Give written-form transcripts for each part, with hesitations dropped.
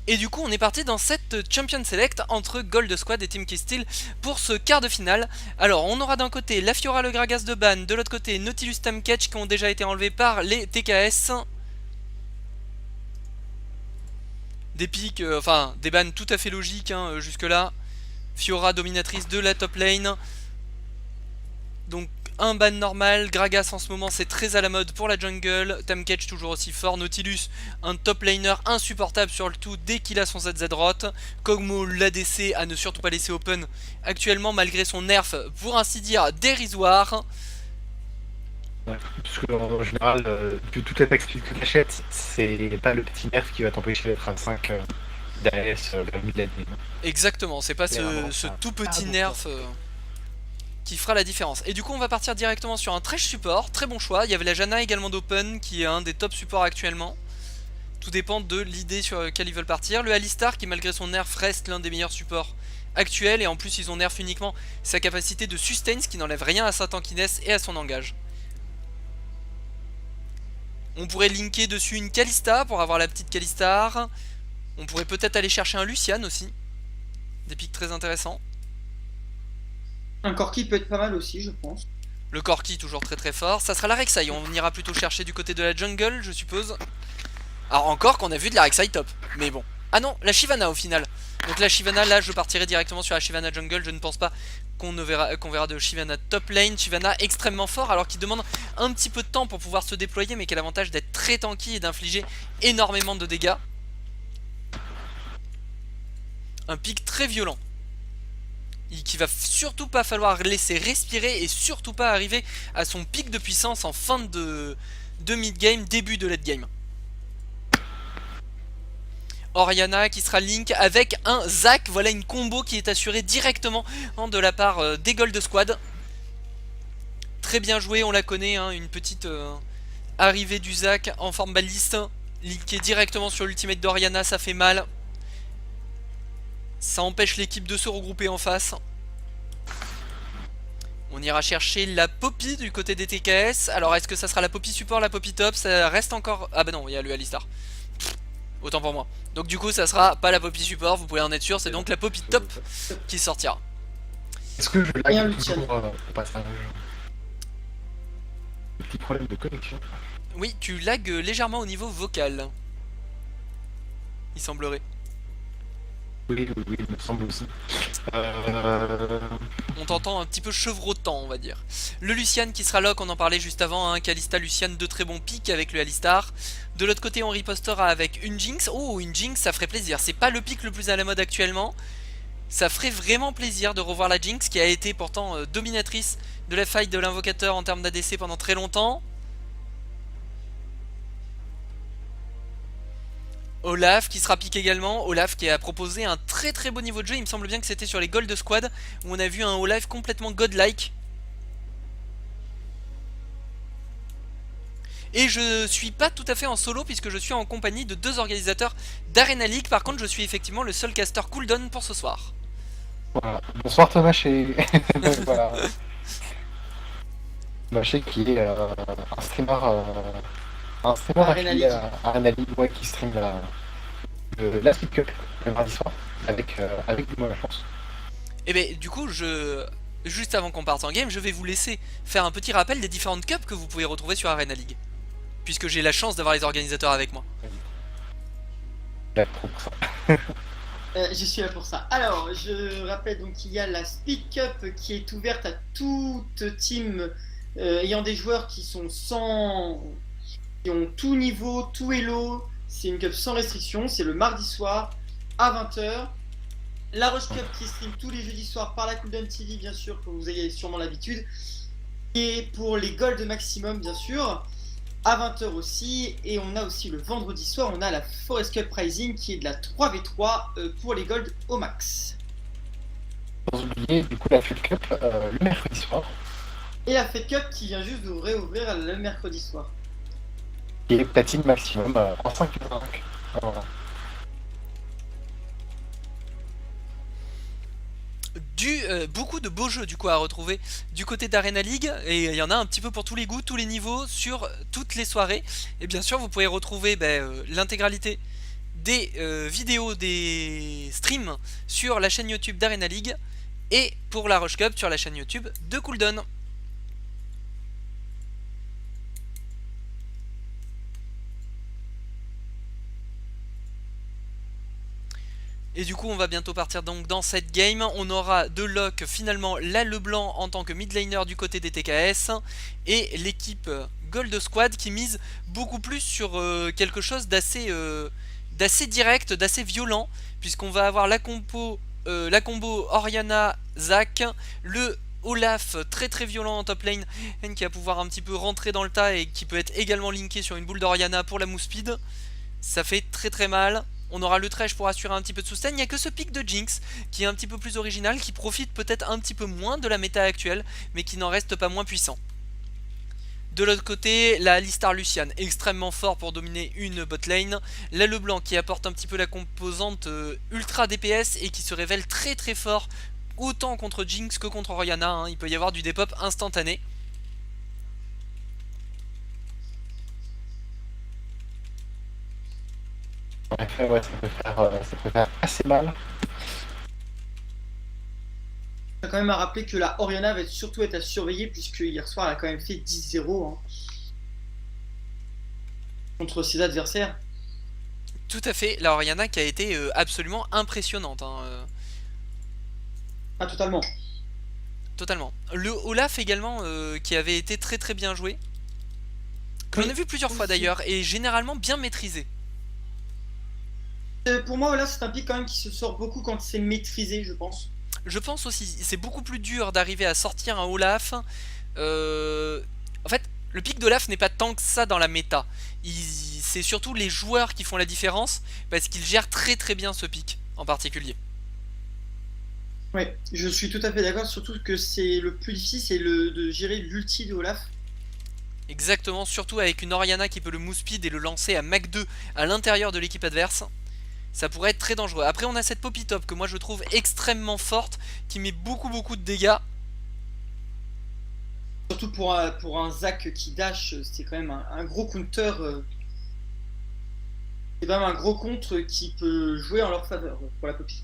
Et du coup on est parti dans cette Champion Select entre Gold Squad et Team Keysteel pour ce quart de finale. Alors on aura d'un côté la Fiora, le Gragas de Ban, de l'autre côté Nautilus Tamketch qui ont déjà été enlevés par les TKS. Des pics, enfin des bans tout à fait logiques jusque là. Fiora dominatrice de la top lane. Donc un ban normal, Gragas en ce moment c'est très à la mode pour la jungle, Tamketch toujours aussi fort, Nautilus un top laner insupportable sur le tout dès qu'il a son ZZ rot, Kog'Maw l'ADC à ne surtout pas laisser open actuellement malgré son nerf pour ainsi dire dérisoire. Ouais, parce qu'en général, toute la tactique que tu achètes, c'est pas le petit nerf qui va t'empêcher d'être à 5 d'AS vers le milieu de la game. Exactement, c'est pas C'est vraiment ce ça. tout Ah petit bon, nerf quoi. qui fera la différence. Et du coup on va partir directement sur un Thresh support, très bon choix, il y avait la Janna également d'open qui est un des top supports actuellement. Tout dépend de l'idée sur laquelle ils veulent partir. Le Alistar qui malgré son nerf reste l'un des meilleurs supports actuels. Et en plus ils ont nerf uniquement sa capacité de sustain, ce qui n'enlève rien à sa tankiness et à son engage. On pourrait linker dessus une Kalista pour avoir la petite Kalistar. On pourrait peut-être aller chercher un Lucian aussi. Des pics très intéressants. Un Corki peut être pas mal aussi, je pense. Le Corki toujours très très fort. Ça sera la Rek'Sai, on ira plutôt chercher du côté de la jungle je suppose. Alors encore qu'on a vu de la Rek'Sai top. Mais bon. Ah non, la Shyvana au final. Donc la Shyvana, là je partirai directement sur la Shyvana jungle. Je ne pense pas qu'on verra de Shyvana top lane. Shyvana extrêmement fort alors qu'il demande un petit peu de temps pour pouvoir se déployer, mais qui a l'avantage d'être très tanky et d'infliger énormément de dégâts. Un pic très violent qui va surtout pas falloir laisser respirer et surtout pas arriver à son pic de puissance en fin de mid-game, début de late game. Orianna qui sera Link avec un Zac, voilà une combo qui est assurée directement de la part des Gold Squad. Très bien joué, on la connaît, une petite arrivée du Zac en forme baliste. Linké directement sur l'ultimate d'Orianna, ça fait mal. Ça empêche l'équipe de se regrouper en face. On ira chercher la Poppy du côté des TKS. Alors est-ce que ça sera la Poppy support, la Poppy top? Ça reste encore... Ah bah non, il y a le Alistar. Autant pour moi. Donc du coup ça sera pas la Poppy support, vous pouvez en être sûr, c'est donc la Poppy top qui sortira. Est-ce que je Et un lag Lucian. toujours au passage? Petit problème de connexion. Oui, tu lags légèrement au niveau vocal. Il semblerait. Oui, oui, oui, il me semble aussi. On t'entend un petit peu chevrotant, on va dire. Le Lucian qui sera lock, on en parlait juste avant, Kalista Lucian, de très bons pics avec le Alistar. De l'autre côté, on ripostera avec une Jinx. Oh, une Jinx, ça ferait plaisir. C'est pas le pic le plus à la mode actuellement. Ça ferait vraiment plaisir de revoir la Jinx qui a été pourtant dominatrice de la fight de l'invocateur en termes d'ADC pendant très longtemps. Olaf qui sera pick également, Olaf qui a proposé un très très beau niveau de jeu, il me semble bien que c'était sur les Gold Squad où on a vu un Olaf complètement godlike. Et je suis pas tout à fait en solo puisque je suis en compagnie de deux organisateurs d'Arena League, par contre je suis effectivement le seul caster cooldown pour ce soir. Voilà. Bonsoir Thomas chez... voilà. Maché qui est un streamer Arena affilié League. à Arena League, ouais, qui stream la Speed Cup le mardi soir avec du moi la chance. Et ben du coup juste avant qu'on parte en game, je vais vous laisser faire un petit rappel des différentes cups que vous pouvez retrouver sur Arena League. Puisque j'ai la chance d'avoir les organisateurs avec moi. Là, trop pour ça. Je suis là pour ça. Alors, je rappelle donc qu'il y a la Speed Cup qui est ouverte à toute team ayant des joueurs qui sont sans, qui ont tout niveau, tout elo. C'est une cup sans restriction. C'est le mardi soir à 20h. La Rush Cup qui stream tous les jeudis soirs par la Cooldown TV, bien sûr, comme vous avez sûrement l'habitude. Et pour les Gold maximum, bien sûr, à 20h aussi. Et on a aussi le vendredi soir, on a la Forest Cup Rising qui est de la 3v3 pour les Gold au max. Sans oublier du coup la Fed Cup le mercredi soir. Et la Fed Cup qui vient juste de réouvrir le mercredi soir. Qui est platine maximum en 5v5. Voilà. Beaucoup de beaux jeux du coup à retrouver du côté d'Arena League, et il y en a un petit peu pour tous les goûts, tous les niveaux, sur toutes les soirées. Et bien sûr vous pouvez retrouver l'intégralité des vidéos, des streams sur la chaîne YouTube d'Arena League et pour la Rush Cup sur la chaîne YouTube de Cooldown. Et du coup on va bientôt partir donc dans cette game. On aura de lock finalement la Leblanc en tant que mid laner du côté des TKS et l'équipe Gold Squad qui mise beaucoup plus sur quelque chose d'assez direct, d'assez violent, puisqu'on va avoir la combo Orianna Zac, le Olaf très très violent en top lane qui va pouvoir un petit peu rentrer dans le tas et qui peut être également linké sur une boule d'Orianna pour la move speed. Ça fait très très mal. On aura le Thresh pour assurer un petit peu de sustain. Il n'y a que ce pic de Jinx qui est un petit peu plus original, qui profite peut-être un petit peu moins de la méta actuelle, mais qui n'en reste pas moins puissant. De l'autre côté, la Alistar Lucian, extrêmement fort pour dominer une bot lane. La Leblanc qui apporte un petit peu la composante ultra DPS et qui se révèle très très fort, autant contre Jinx que contre Orianna, hein. Il peut y avoir du dépop instantané. En effet, ouais, ça peut faire assez mal. Il faut quand même à rappeler que la Orianna va surtout être à surveiller, puisque hier soir elle a quand même fait 10-0 hein, contre ses adversaires. Tout à fait, la Orianna qui a été absolument impressionnante, hein. Ah, totalement. Totalement. Le Olaf également qui avait été très très bien joué. Que l'on a vu plusieurs fois d'ailleurs et généralement bien maîtrisé. Pour moi, là, c'est un pic quand même qui se sort beaucoup quand c'est maîtrisé, je pense. Je pense aussi, c'est beaucoup plus dur d'arriver à sortir un Olaf. En fait, le pic d'Olaf n'est pas tant que ça dans la méta. C'est surtout les joueurs qui font la différence parce qu'ils gèrent très très bien ce pic en particulier. Ouais, je suis tout à fait d'accord, surtout que c'est le plus difficile, c'est de gérer l'ulti de Olaf. Exactement, surtout avec une Orianna qui peut le move speed et le lancer à Mach 2 à l'intérieur de l'équipe adverse. Ça pourrait être très dangereux. Après on a cette Poppy Top que moi je trouve extrêmement forte, qui met beaucoup de dégâts. Surtout pour un Zac qui dash, c'est quand même un gros counter. C'est quand même un gros contre qui peut jouer en leur faveur pour la Poppy.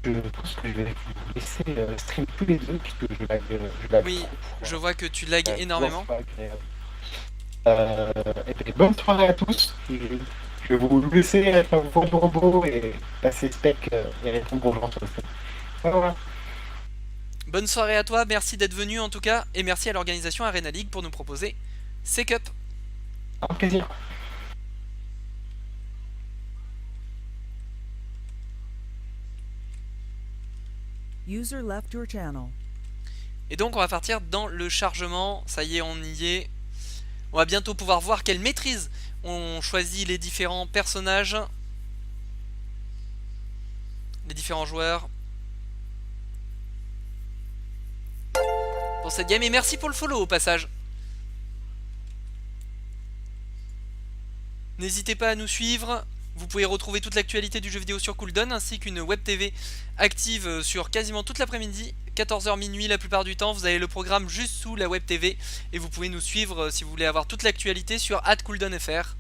Je pense que je vais vous laisser stream tous les deux puisque je lag Oui, trop. je vois que tu lags énormément. Et puis, bonne soirée à tous. Je vais vous laisser avec un bon robot et passer spec et répondre aux gens sur le stream. Voilà. Bonne soirée à toi, merci d'être venu en tout cas, et merci à l'organisation Arena League pour nous proposer ces cups. Un plaisir. User left your channel. Et donc on va partir dans le chargement, ça y est on y est. On va bientôt pouvoir voir quelle maîtrise on choisit les différents personnages, les différents joueurs. Pour cette game et merci pour le follow au passage. N'hésitez pas à nous suivre. Vous pouvez retrouver toute l'actualité du jeu vidéo sur Cooldown ainsi qu'une web TV active sur quasiment toute l'après-midi, 14h minuit la plupart du temps. Vous avez le programme juste sous la web TV et vous pouvez nous suivre si vous voulez avoir toute l'actualité sur @cooldownfr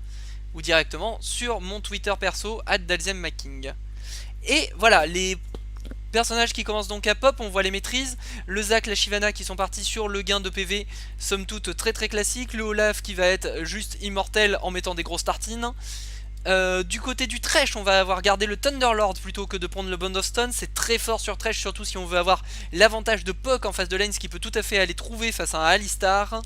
ou directement sur mon Twitter perso @dalziemmaking. Et voilà, les personnages qui commencent donc à pop, on voit les maîtrises. Le Zac, la Shyvana qui sont partis sur le gain de PV, somme toute très très classique. Le Olaf qui va être juste immortel en mettant des grosses tartines. Du côté du Thresh, on va avoir gardé le Thunderlord plutôt que de prendre le Bond of Stone. C'est très fort sur Thresh, surtout si on veut avoir l'avantage de poke en face de lane, ce qui peut tout à fait aller trouver face à un Alistar.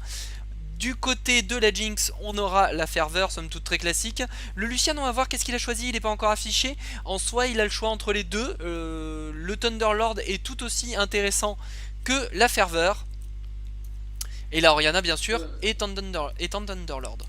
Du côté de la Jinx, on aura la Ferveur, somme toute très classique. Le Lucian, on va voir qu'est-ce qu'il a choisi, il n'est pas encore affiché. En soi, il a le choix entre les deux. Le Thunderlord est tout aussi intéressant que la Ferveur. Et la Orianna, bien sûr, est en Thunderlord.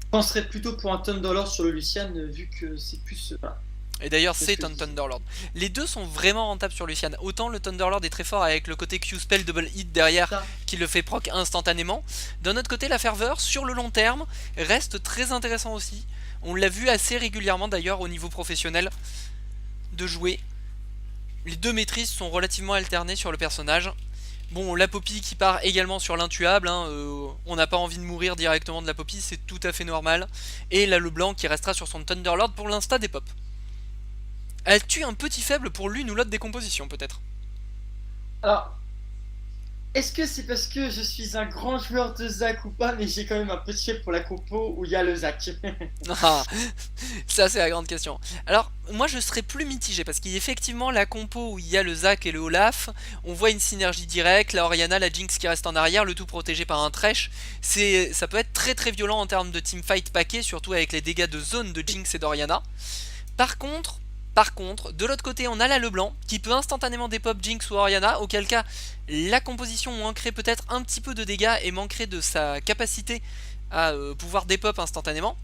Je penserais plutôt pour un Thunderlord sur le Lucian, vu que c'est plus... voilà. Et d'ailleurs c'est un Thunderlord. Les deux sont vraiment rentables sur Lucian. Autant le Thunderlord est très fort avec le côté Q-Spell double hit derrière qui le fait proc instantanément. D'un autre côté la Ferveur sur le long terme reste très intéressant aussi. On l'a vu assez régulièrement d'ailleurs au niveau professionnel de jouer. Les deux maîtrises sont relativement alternées sur le personnage. Bon, la Poppy qui part également sur l'intuable, hein, on n'a pas envie de mourir directement de la Poppy, c'est tout à fait normal. Et là, le blanc qui restera sur son Thunderlord pour l'insta des pop. As-tu un petit faible pour l'une ou l'autre des compositions, peut-être? Alors, est-ce que c'est parce que je suis un grand joueur de Zac ou pas, mais j'ai quand même un petit faible pour la compo où il y a le Zac. Ah, ça c'est la grande question. Alors, moi je serais plus mitigé parce qu'effectivement, la compo où il y a le Zac et le Olaf, on voit une synergie directe, la Orianna, la Jinx qui reste en arrière, le tout protégé par un Thresh. Ça peut être très très violent en termes de teamfight paquet, surtout avec les dégâts de zone de Jinx et d'Orianna. Par contre, de l'autre côté, on a la Leblanc qui peut instantanément dépop Jinx ou Orianna, auquel cas la composition manquerait peut-être un petit peu de dégâts et manquerait de sa capacité à pouvoir dépop instantanément.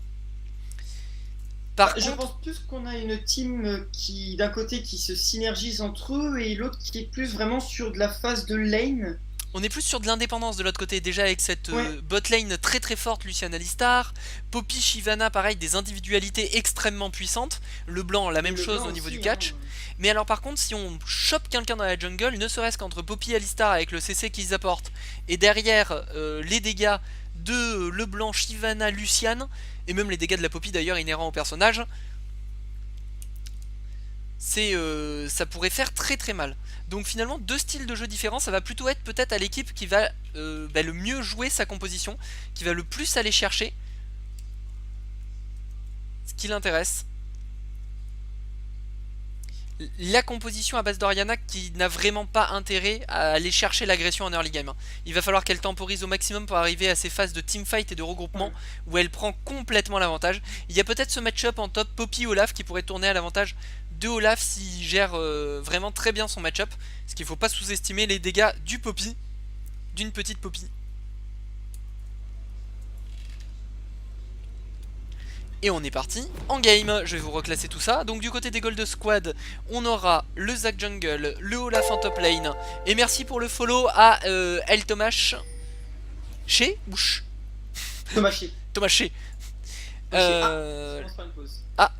Je pense plus qu'on a une team qui, d'un côté, qui se synergise entre eux et l'autre qui est plus vraiment sur de la phase de lane. On est plus sur de l'indépendance de l'autre côté, déjà avec cette bot lane très très forte, Lucian Alistar, Poppy, Shyvana, pareil, des individualités extrêmement puissantes, le blanc, la même chose au niveau du catch. Mais alors par contre, si on chope quelqu'un dans la jungle, ne serait-ce qu'entre Poppy et Alistar avec le CC qu'ils apportent, et derrière les dégâts de le blanc, Shyvana, Lucian, et même les dégâts de la Poppy d'ailleurs inhérents au personnage, ça pourrait faire très très mal. Donc finalement, deux styles de jeu différents, ça va plutôt être peut-être à l'équipe qui va le mieux jouer sa composition, qui va le plus aller chercher ce qui l'intéresse. La composition à base d'Orianna qui n'a vraiment pas intérêt à aller chercher l'agression en early game. Il va falloir qu'elle temporise au maximum pour arriver à ces phases de teamfight et de regroupement où elle prend complètement l'avantage. Il y a peut-être ce match-up en top Poppy-Olaf qui pourrait tourner à l'avantage de Olaf s'il gère vraiment très bien son match-up. Parce qu'il ne faut pas sous-estimer les dégâts du Poppy, d'une petite Poppy. Et on est parti en game, je vais vous reclasser tout ça. Donc du côté des Gold Squad, on aura le Zac Jungle, le Olaf en top lane. Et merci pour le follow à El Tomash. Chez ou Thomas Chez.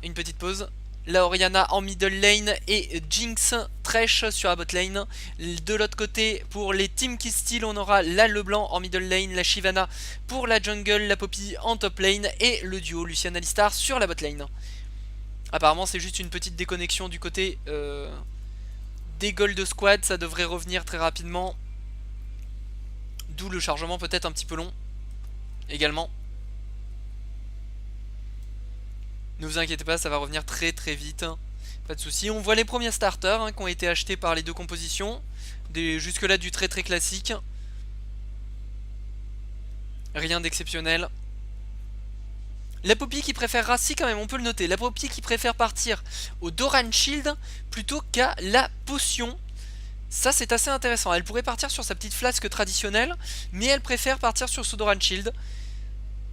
Une petite pause. La Orianna en middle lane et Jinx Thresh sur la bot lane. De l'autre côté, pour les teams qui steal, on aura la Leblanc en middle lane, la Shyvana pour la jungle, la Poppy en top lane et le duo Lucian Alistar sur la bot lane. Apparemment c'est juste une petite déconnexion du côté des Gold Squad, ça devrait revenir très rapidement. D'où le chargement peut-être un petit peu long également. Ne vous inquiétez pas, ça va revenir très très vite. Pas de soucis. On voit les premiers starters qui ont été achetés par les deux compositions. Jusque là du très très classique. Rien d'exceptionnel. La Poppy qui préférera, si quand même on peut le noter, la Poppy qui préfère partir au Doran Shield plutôt qu'à la potion. Ça c'est assez intéressant. Elle pourrait partir sur sa petite flasque traditionnelle, mais elle préfère partir sur ce Doran Shield.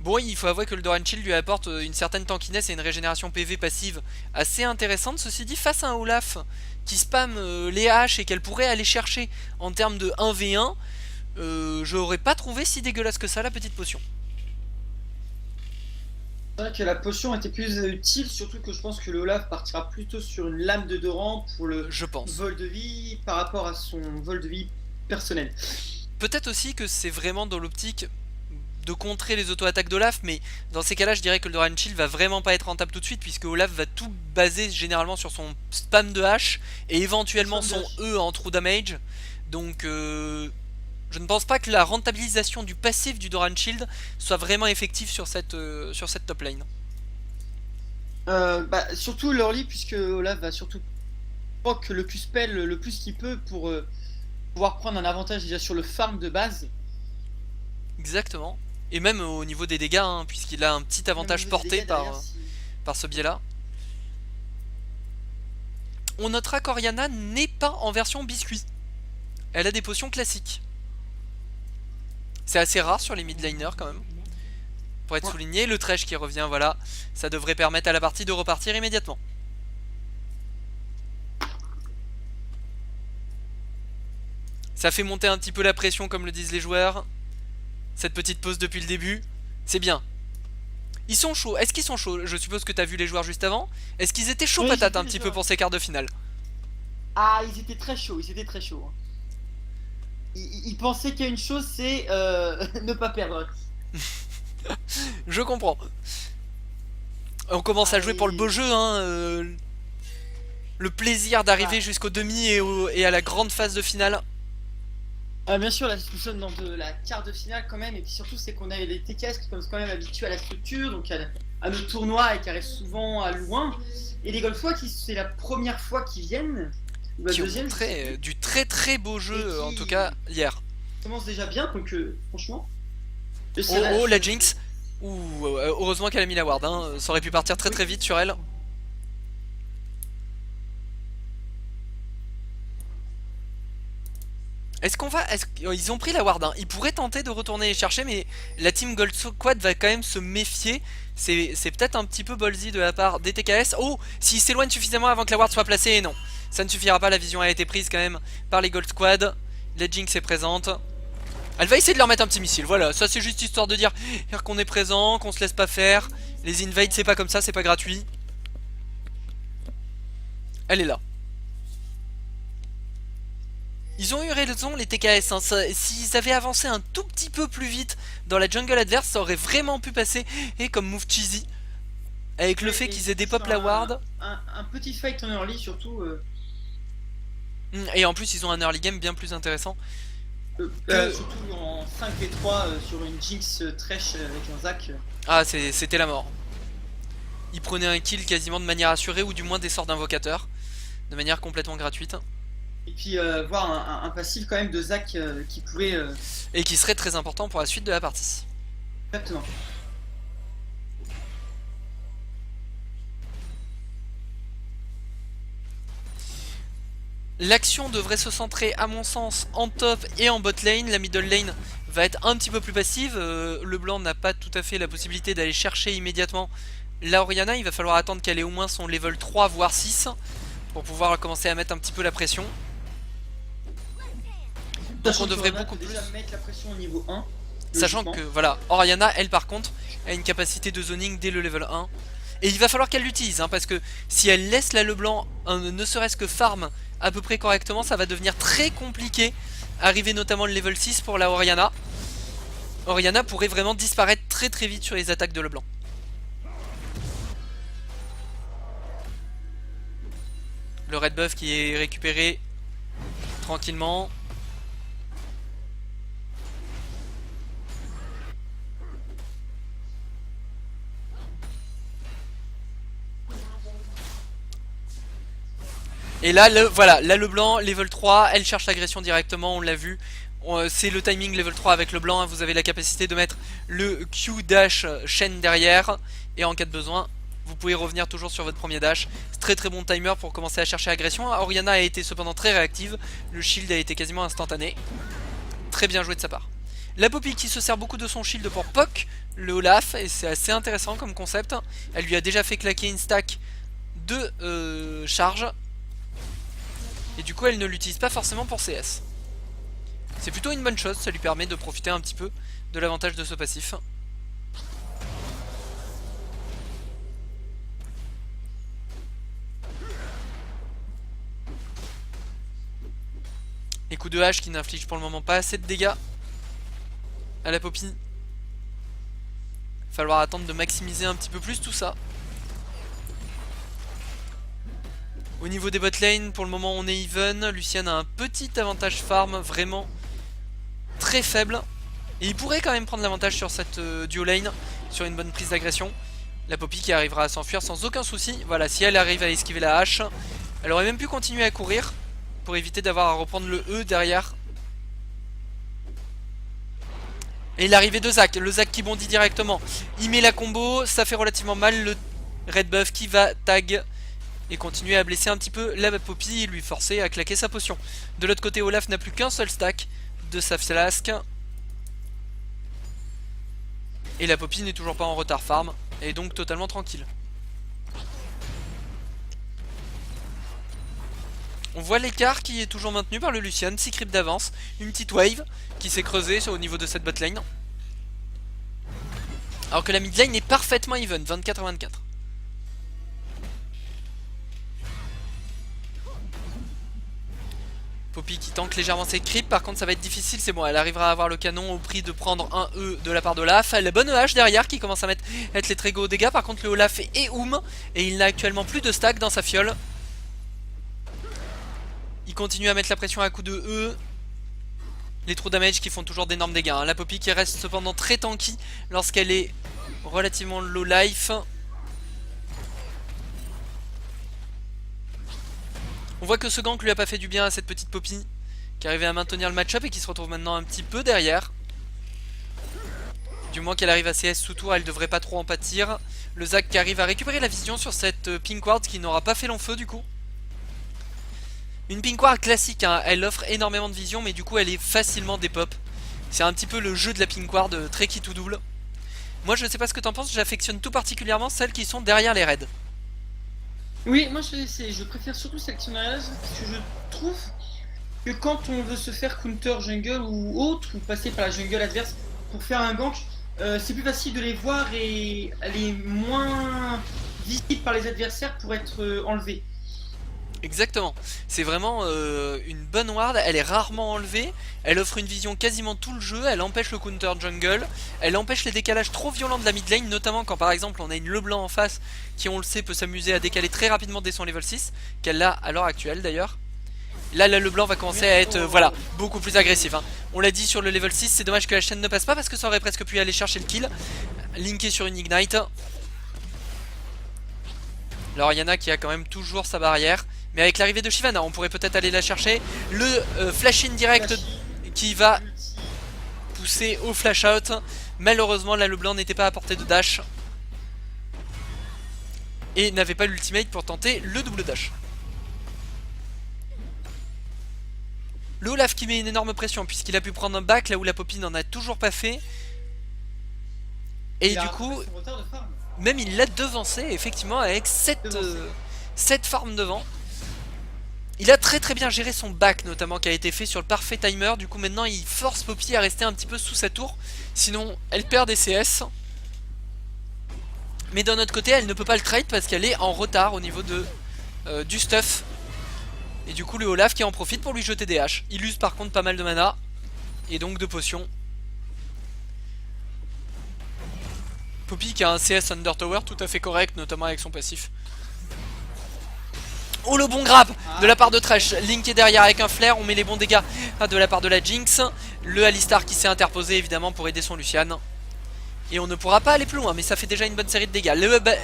Bon, il faut avouer que le Doran Shield lui apporte une certaine tankiness et une régénération PV passive assez intéressante. Ceci dit, face à un Olaf qui spam les haches et qu'elle pourrait aller chercher en termes de 1v1, je n'aurais pas trouvé si dégueulasse que ça la petite potion. C'est vrai que la potion était plus utile, surtout que je pense que le Olaf partira plutôt sur une lame de Doran pour le vol de vie par rapport à son vol de vie personnel. Peut-être aussi que c'est vraiment dans l'optique de contrer les auto-attaques d'Olaf, mais dans ces cas-là, je dirais que le Doran Shield va vraiment pas être rentable tout de suite, puisque Olaf va tout baser généralement sur son spam de hache et éventuellement son E en true damage. Donc je ne pense pas que la rentabilisation du passif du Doran Shield soit vraiment effective sur cette top lane. Surtout l'early, puisque Olaf va surtout proc le Q-spell le plus qu'il peut pour pouvoir prendre un avantage déjà sur le farm de base. Exactement. Et même au niveau des dégâts, puisqu'il a un petit avantage porté par ce biais-là. On notera qu'Orianna n'est pas en version biscuit. Elle a des potions classiques. C'est assez rare sur les mid laners quand même. Pour être souligné, le Thresh qui revient, voilà. Ça devrait permettre à la partie de repartir immédiatement. Ça fait monter un petit peu la pression comme le disent les joueurs. Cette petite pause depuis le début, c'est bien. Ils sont chauds, est-ce qu'ils sont chauds? Je suppose que tu as vu les joueurs juste avant. Est-ce qu'ils étaient chauds patates un petit peu pour ces quarts de finale? Ah, ils étaient très chauds, il pensait qu'il y a une chose, c'est ne pas perdre. Je comprends. On commence à jouer pour le beau jeu, hein. Le plaisir d'arriver jusqu'au demi et à la grande phase de finale. Bien sûr, là, nous sommes dans de la quart de finale quand même, et puis surtout, c'est qu'on a des TKS qui sont quand même habitués à la structure, donc à nos tournois et qui arrivent souvent à loin. Et les Golfois, c'est la première fois qu'ils viennent. Ou la Qui ont deuxième, montré du très très beau jeu, en tout cas hier. ça commence déjà bien, donc franchement. Oh, la Jinx. Ouh, heureusement qu'elle a mis la ward, hein. Ça aurait pu partir très très vite sur elle. Est-ce qu'on va... Ils ont pris la ward, hein. Ils pourraient tenter de retourner les chercher, mais la team Gold Squad va quand même se méfier. C'est peut-être un petit peu ballsy de la part des TKS. Oh, s'ils s'éloignent suffisamment avant que la ward soit placée, et non. Ça ne suffira pas, la vision a été prise quand même par les Gold Squad. La Jinx est présente. Elle va essayer de leur mettre un petit missile, voilà, ça c'est juste histoire de dire qu'on est présent, qu'on se laisse pas faire. Les invades c'est pas comme ça, c'est pas gratuit. Elle est là. Ils ont eu raison les TKS, hein. S'ils avaient avancé un tout petit peu plus vite dans la jungle adverse, ça aurait vraiment pu passer. Et comme move cheesy, avec le fait qu'ils aient dépop la ward. Un petit fight en early surtout. Et en plus ils ont un early game bien plus intéressant. Surtout en 5v3 sur une Jinx Thresh avec un Zac. Ah, c'était la mort. Ils prenaient un kill quasiment de manière assurée, ou du moins des sorts d'invocateurs, de manière complètement gratuite. Et puis voir un passif quand même de Zac qui pouvait... Et qui serait très important pour la suite de la partie. Exactement. L'action devrait se centrer à mon sens en top et en bot lane. La middle lane va être un petit peu plus passive. Le blanc n'a pas tout à fait la possibilité d'aller chercher immédiatement la Orianna. Il va falloir attendre qu'elle ait au moins son level 3 voire 6 pour pouvoir commencer à mettre un petit peu la pression. Donc on devrait beaucoup plus déjà mettre la pression au niveau 1. Sachant que voilà, Orianna elle par contre a une capacité de zoning dès le level 1. Et il va falloir qu'elle l'utilise, hein, parce que si elle laisse la Leblanc ne serait-ce que farm à peu près correctement, ça va devenir très compliqué. Arriver notamment le level 6 pour la Orianna. Orianna pourrait vraiment disparaître très très vite sur les attaques de Leblanc. Le red buff qui est récupéré tranquillement. Et là, voilà, là le blanc, level 3, elle cherche l'agression directement, on l'a vu. C'est le timing level 3 avec le blanc, hein, vous avez la capacité de mettre le Q dash chaîne derrière. Et en cas de besoin, vous pouvez revenir toujours sur votre premier dash. C'est très très bon timer pour commencer à chercher l'agression. Orianna a été cependant très réactive, le shield a été quasiment instantané. Très bien joué de sa part. La Poppy qui se sert beaucoup de son shield pour poke le Olaf, et c'est assez intéressant comme concept. Elle lui a déjà fait claquer une stack de charge. Et du coup elle ne l'utilise pas forcément pour CS. C'est plutôt une bonne chose, ça lui permet de profiter un petit peu de l'avantage de ce passif. Et coup de hache qui n'inflige pour le moment pas assez de dégâts à la Poppy. Falloir attendre de maximiser un petit peu plus tout ça. Au niveau des bot lane, pour le moment on est even. Lucian a un petit avantage farm, vraiment très faible. Et il pourrait quand même prendre l'avantage sur cette duo lane, sur une bonne prise d'agression. La Poppy qui arrivera à s'enfuir sans aucun souci. Voilà, si elle arrive à esquiver la hache, elle aurait même pu continuer à courir pour éviter d'avoir à reprendre le E derrière. Et l'arrivée de Zac, le Zac qui bondit directement. Il met la combo, ça fait relativement mal. Le red buff qui va tag et continuer à blesser un petit peu la Poppy et lui forcer à claquer sa potion. De l'autre côté, Olaf n'a plus qu'un seul stack de sa flasque. Et la Poppy n'est toujours pas en retard farm, et donc totalement tranquille. On voit l'écart qui est toujours maintenu par le Lucian, 6 creeps d'avance, une petite wave qui s'est creusée au niveau de cette bot lane. Alors que la mid lane est parfaitement even, 24 à 24. Poppy qui tank légèrement ses creeps. Par contre ça va être difficile, c'est bon, elle arrivera à avoir le canon au prix de prendre un E de la part d'Olaf. La bonne EH derrière qui commence à être les très gros dégâts. Par contre le Olaf est Oum et il n'a actuellement plus de stack dans sa fiole. Il continue à mettre la pression à coup de E. Les true damage qui font toujours d'énormes dégâts, hein. La Poppy qui reste cependant très tanky lorsqu'elle est relativement low life. On voit que ce gank lui a pas fait du bien à cette petite Poppy qui arrivait à maintenir le match-up et qui se retrouve maintenant un petit peu derrière. Du moins qu'elle arrive à CS sous tour, elle devrait pas trop en pâtir. Le Zac qui arrive à récupérer la vision sur cette Pink Ward qui n'aura pas fait long feu du coup. Une Pink Ward classique, hein. Elle offre énormément de vision mais du coup elle est facilement dépop. C'est un petit peu le jeu de la Pink Ward, très qui tout double. Moi je sais pas ce que t'en penses, j'affectionne tout particulièrement celles qui sont derrière les raids. Oui, moi je préfère surtout sélectionner la parce que je trouve que quand on veut se faire counter jungle ou autre, ou passer par la jungle adverse pour faire un gank, c'est plus facile de les voir et elle est moins visible par les adversaires pour être enlevée. Exactement, c'est vraiment une bonne ward, elle est rarement enlevée, elle offre une vision quasiment tout le jeu, elle empêche le counter jungle, elle empêche les décalages trop violents de la mid lane, notamment quand par exemple on a une LeBlanc en face qui on le sait peut s'amuser à décaler très rapidement dès son level 6, qu'elle a à l'heure actuelle d'ailleurs. Là la LeBlanc va commencer à être voilà, beaucoup plus agressif, hein. On l'a dit sur le level 6, c'est dommage que la chaîne ne passe pas parce que ça aurait presque pu aller chercher le kill. Linké sur une ignite. Alors Yana qui a quand même toujours sa barrière. Mais avec l'arrivée de Shyvana, on pourrait peut-être aller la chercher. Le flash in direct qui va pousser au flash out. Malheureusement, là, le blanc n'était pas à portée de dash. Et n'avait pas l'ultimate pour tenter le double dash. Le Olaf qui met une énorme pression puisqu'il a pu prendre un back là où la Poppy n'en a toujours pas fait. Et du coup, même il l'a devancé effectivement avec 7 farms devant. Il a très bien géré son back notamment qui a été fait sur le parfait timer. Du coup maintenant il force Poppy à rester un petit peu sous sa tour. Sinon elle perd des CS. Mais d'un autre côté elle ne peut pas le trade parce qu'elle est en retard au niveau de, du stuff. Et du coup le Olaf qui en profite pour lui jeter des haches. Il use par contre pas mal de mana. Et donc de potions. Poppy qui a un CS Under Tower tout à fait correct, notamment avec son passif. Oh le bon grab de la part de Thresh. Link est derrière avec un flair, on met les bons dégâts de la part de la Jinx. Le Alistar qui s'est interposé évidemment pour aider son Lucian. Et on ne pourra pas aller plus loin, mais ça fait déjà une bonne série de dégâts.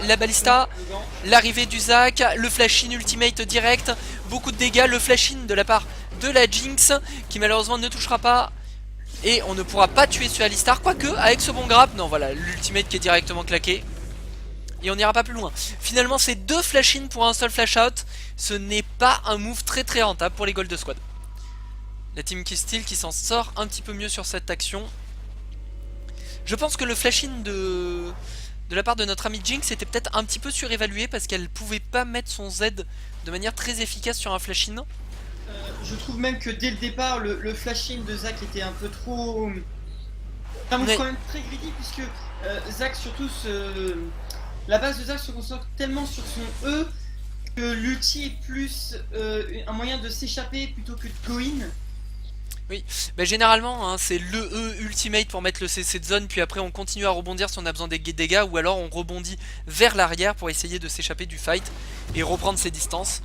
La Ballista, l'arrivée du Zac, le flash in ultimate direct, beaucoup de dégâts, le flash in de la part de la Jinx qui malheureusement ne touchera pas. Et on ne pourra pas tuer ce Alistar, quoique avec ce bon grab, non voilà, l'ultimate qui est directement claqué. Et on n'ira pas plus loin. Finalement c'est 2 flash in pour un seul flash out. Ce n'est pas un move très rentable pour les Gold Squad. La team Keysteel qui s'en sort un petit peu mieux sur cette action. Je pense que le flash in de la part de notre amie Jinx était peut-être un petit peu surévalué parce qu'elle pouvait pas mettre son Z de manière très efficace sur un flash in. Je trouve même que dès le départ le flash in de Zac était un peu trop... Ça montre quand même très greedy puisque Zac surtout la base de Zac se concentre tellement sur son E que l'ulti est plus un moyen de s'échapper plutôt que de go in. Oui, bah généralement hein, c'est le E ultimate pour mettre le CC de zone, puis après on continue à rebondir si on a besoin des dégâts, ou alors on rebondit vers l'arrière pour essayer de s'échapper du fight et reprendre ses distances.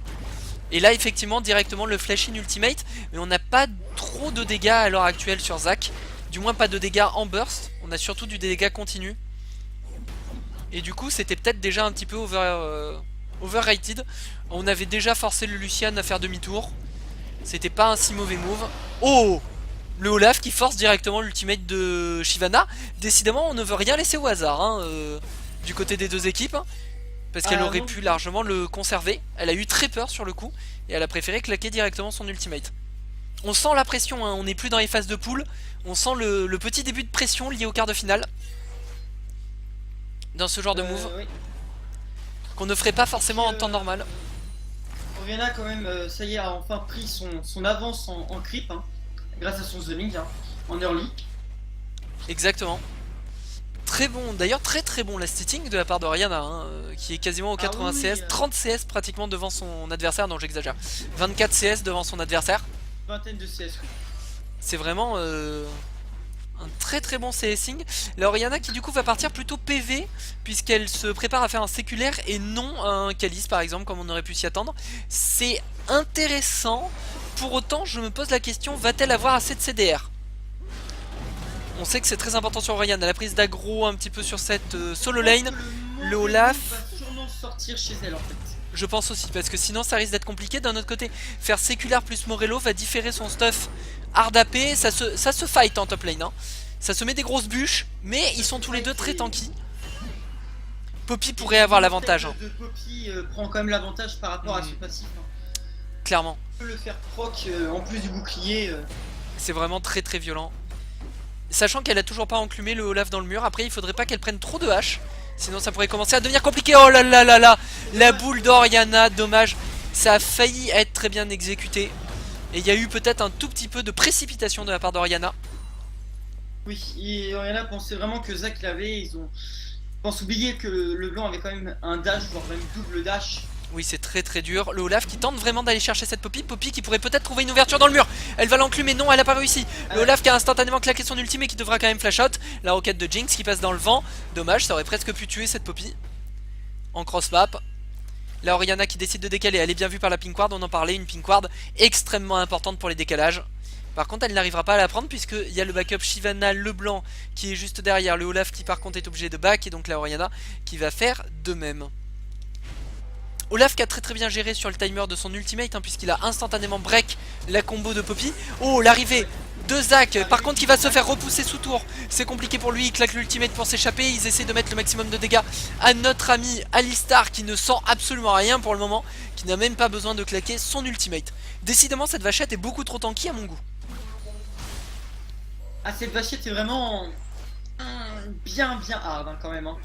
Et là effectivement directement le flash in ultimate, mais on n'a pas trop de dégâts à l'heure actuelle sur Zac, du moins pas de dégâts en burst, on a surtout du dégât continu. Et du coup c'était peut-être déjà un petit peu overrated. On avait déjà forcé le Lucian à faire demi-tour. C'était pas un si mauvais move. Oh, le Olaf qui force directement l'ultimate de Shyvana. Décidément on ne veut rien laisser au hasard hein, du côté des deux équipes. Parce qu'elle aurait pu largement le conserver. Elle a eu très peur sur le coup. Et elle a préféré claquer directement son ultimate. On sent la pression hein, on n'est plus dans les phases de poule. On sent le petit début de pression lié au quart de finale. Dans ce genre de move oui. qu'on ne ferait pas forcément en temps normal. Oriana quand même, ça y est, a enfin pris son avance en creep, hein, grâce à son zoning hein, en early. Exactement. Très bon, d'ailleurs très bon last hitting de la part de Oriana, hein, qui est quasiment au 80 CS, 30 CS pratiquement devant son adversaire, non j'exagère, 24 CS devant son adversaire. vingtaine de CS. Oui. C'est vraiment un très bon CSing. La Oriana qui du coup va partir plutôt PV, puisqu'elle se prépare à faire un séculaire et non un Calice par exemple, comme on aurait pu s'y attendre. C'est intéressant. Pour autant, je me pose la question, va-t-elle avoir assez de CDR? On sait que c'est très important sur Oriana, la prise d'aggro un petit peu sur cette solo lane. Le Olaf va sûrement sortir chez elle en fait. Je pense aussi, parce que sinon ça risque d'être compliqué. D'un autre côté, faire séculaire plus Morello va différer son stuff hard AP. Ça se fight en top lane, hein. Ça se met des grosses bûches, mais ils sont tous les deux très tanky. Poppy pourrait avoir l'avantage, hein. Poppy prend quand même l'avantage par rapport à ce passif. Hein. Clairement. On peut le faire proc en plus du bouclier. C'est vraiment très violent. Sachant qu'elle a toujours pas enclumé le Olaf dans le mur. Après il faudrait pas qu'elle prenne trop de hache, sinon ça pourrait commencer à devenir compliqué. Oh là là là là. La boule d'Oriana, dommage. Ça a failli être très bien exécuté. Et il y a eu peut-être un tout petit peu de précipitation de la part d'Oriana. Oui, et Oriana pensait vraiment que Zach l'avait. Ils ont... Je pense oublier que le blanc avait quand même un dash, voire même double dash. Oui, c'est très dur. Le Olaf qui tente vraiment d'aller chercher cette Poppy. Poppy qui pourrait peut-être trouver une ouverture dans le mur. Elle va l'enclumer, non, elle a pas réussi. Le Olaf qui a instantanément claqué son ultime et qui devra quand même flash out. La roquette de Jinx qui passe dans le vent. Dommage, ça aurait presque pu tuer cette Poppy. En cross map. La Oriana qui décide de décaler. Elle est bien vue par la pink ward, on en parlait. Une pink ward extrêmement importante pour les décalages. Par contre, elle n'arrivera pas à la prendre puisqu'il y a le backup Shyvana Leblanc qui est juste derrière. Le Olaf qui par contre est obligé de back. Et donc la Oriana qui va faire de même. Olaf qui a très bien géré sur le timer de son ultimate, hein, puisqu'il a instantanément break la combo de Poppy. Oh, l'arrivée de Zach, par contre qui va se faire repousser sous tour. C'est compliqué pour lui, il claque l'ultimate pour s'échapper. Ils essaient de mettre le maximum de dégâts à notre ami Alistar qui ne sent absolument rien pour le moment, qui n'a même pas besoin de claquer son ultimate. Décidément cette vachette est beaucoup trop tanky à mon goût. Ah, cette vachette est vraiment bien hard hein, quand même. Hein.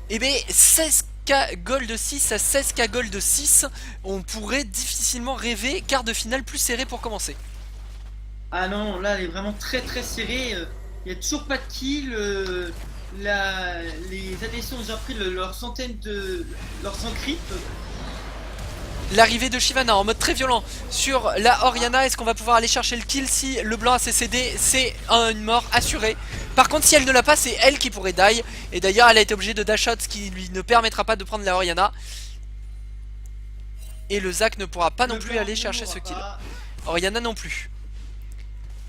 Eh bien 16k gold 6 à 16k gold 6, on pourrait difficilement rêver quart de finale plus serré pour commencer. Ah non, là elle est vraiment très serrée, il n'y a toujours pas de kill, les ADC ont déjà pris leurs centaines de... leurs encrypts. L'arrivée de Shyvana en mode très violent sur la Oriana. Est-ce qu'on va pouvoir aller chercher le kill? Si le blanc a ses CD, c'est une mort assurée. Par contre si elle ne l'a pas, c'est elle qui pourrait die. Et d'ailleurs elle a été obligée de dash out, ce qui lui ne permettra pas de prendre la Oriana. Et le Zach ne pourra pas non plus aller chercher ce kill. Oriana non plus.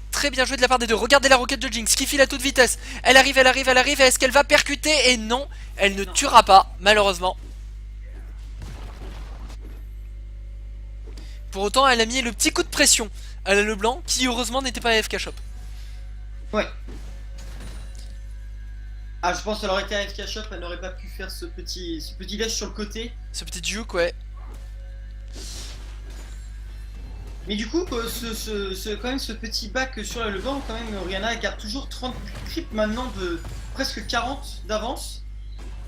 Très bien joué de la part des deux. Regardez la roquette de Jinx qui file à toute vitesse. Elle arrive. Est-ce qu'elle va percuter? Et non, elle ne tuera pas malheureusement. Pour autant elle a mis le petit coup de pression à la Leblanc qui heureusement n'était pas AFK shop. Ouais. Ah, je pense qu'elle aurait été AFK shop, elle n'aurait pas pu faire ce petit dash sur le côté. Ce petit juke, ouais. Mais du coup, quand même ce petit back sur la Leblanc, quand même Oriana garde toujours 30 creeps maintenant de presque 40 d'avance.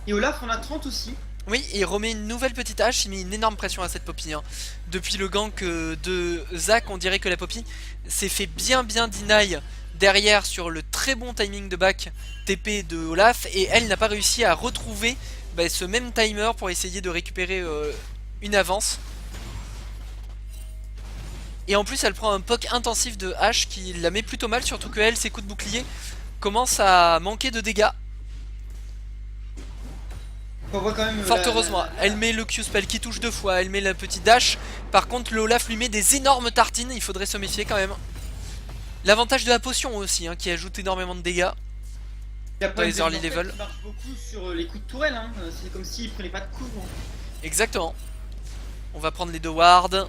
Et Olaf en a 30 aussi. Oui, et il remet une nouvelle petite hache, il met une énorme pression à cette Poppy. Hein. Depuis le gank de Zach, on dirait que la Poppy s'est fait bien deny derrière sur le très bon timing de back TP de Olaf. Et elle n'a pas réussi à retrouver ce même timer pour essayer de récupérer une avance. Et en plus elle prend un poke intensif de hache qui la met plutôt mal, surtout que elle, ses coups de bouclier commencent à manquer de dégâts. On voit quand même Fort heureusement, elle met le Q-spell qui touche 2 fois, elle met la petite dash. Par contre le Olaf lui met des énormes tartines, il faudrait se méfier quand même. L'avantage de la potion aussi, hein, qui ajoute énormément de dégâts dans les early level. Ça marche beaucoup sur les coups de tourelle, hein. C'est comme s'il prenait pas de coups. Hein. Exactement. On va prendre les deux wards,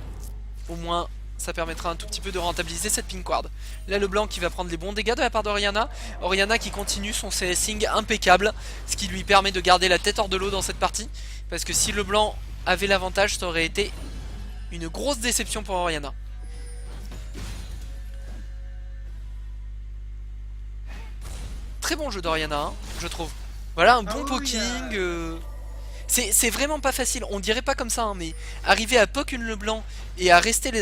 au moins ça permettra un tout petit peu de rentabiliser cette pink ward. Là le blanc qui va prendre les bons dégâts de la part d'Oriana. Oriana qui continue son CSing impeccable, ce qui lui permet de garder la tête hors de l'eau dans cette partie. Parce que si le blanc avait l'avantage, ça aurait été une grosse déception pour Oriana. Très bon jeu d'Oriana, hein, je trouve. Voilà un bon poking. C'est vraiment pas facile, on dirait pas comme ça, hein, mais arriver à poke une Leblanc et à rester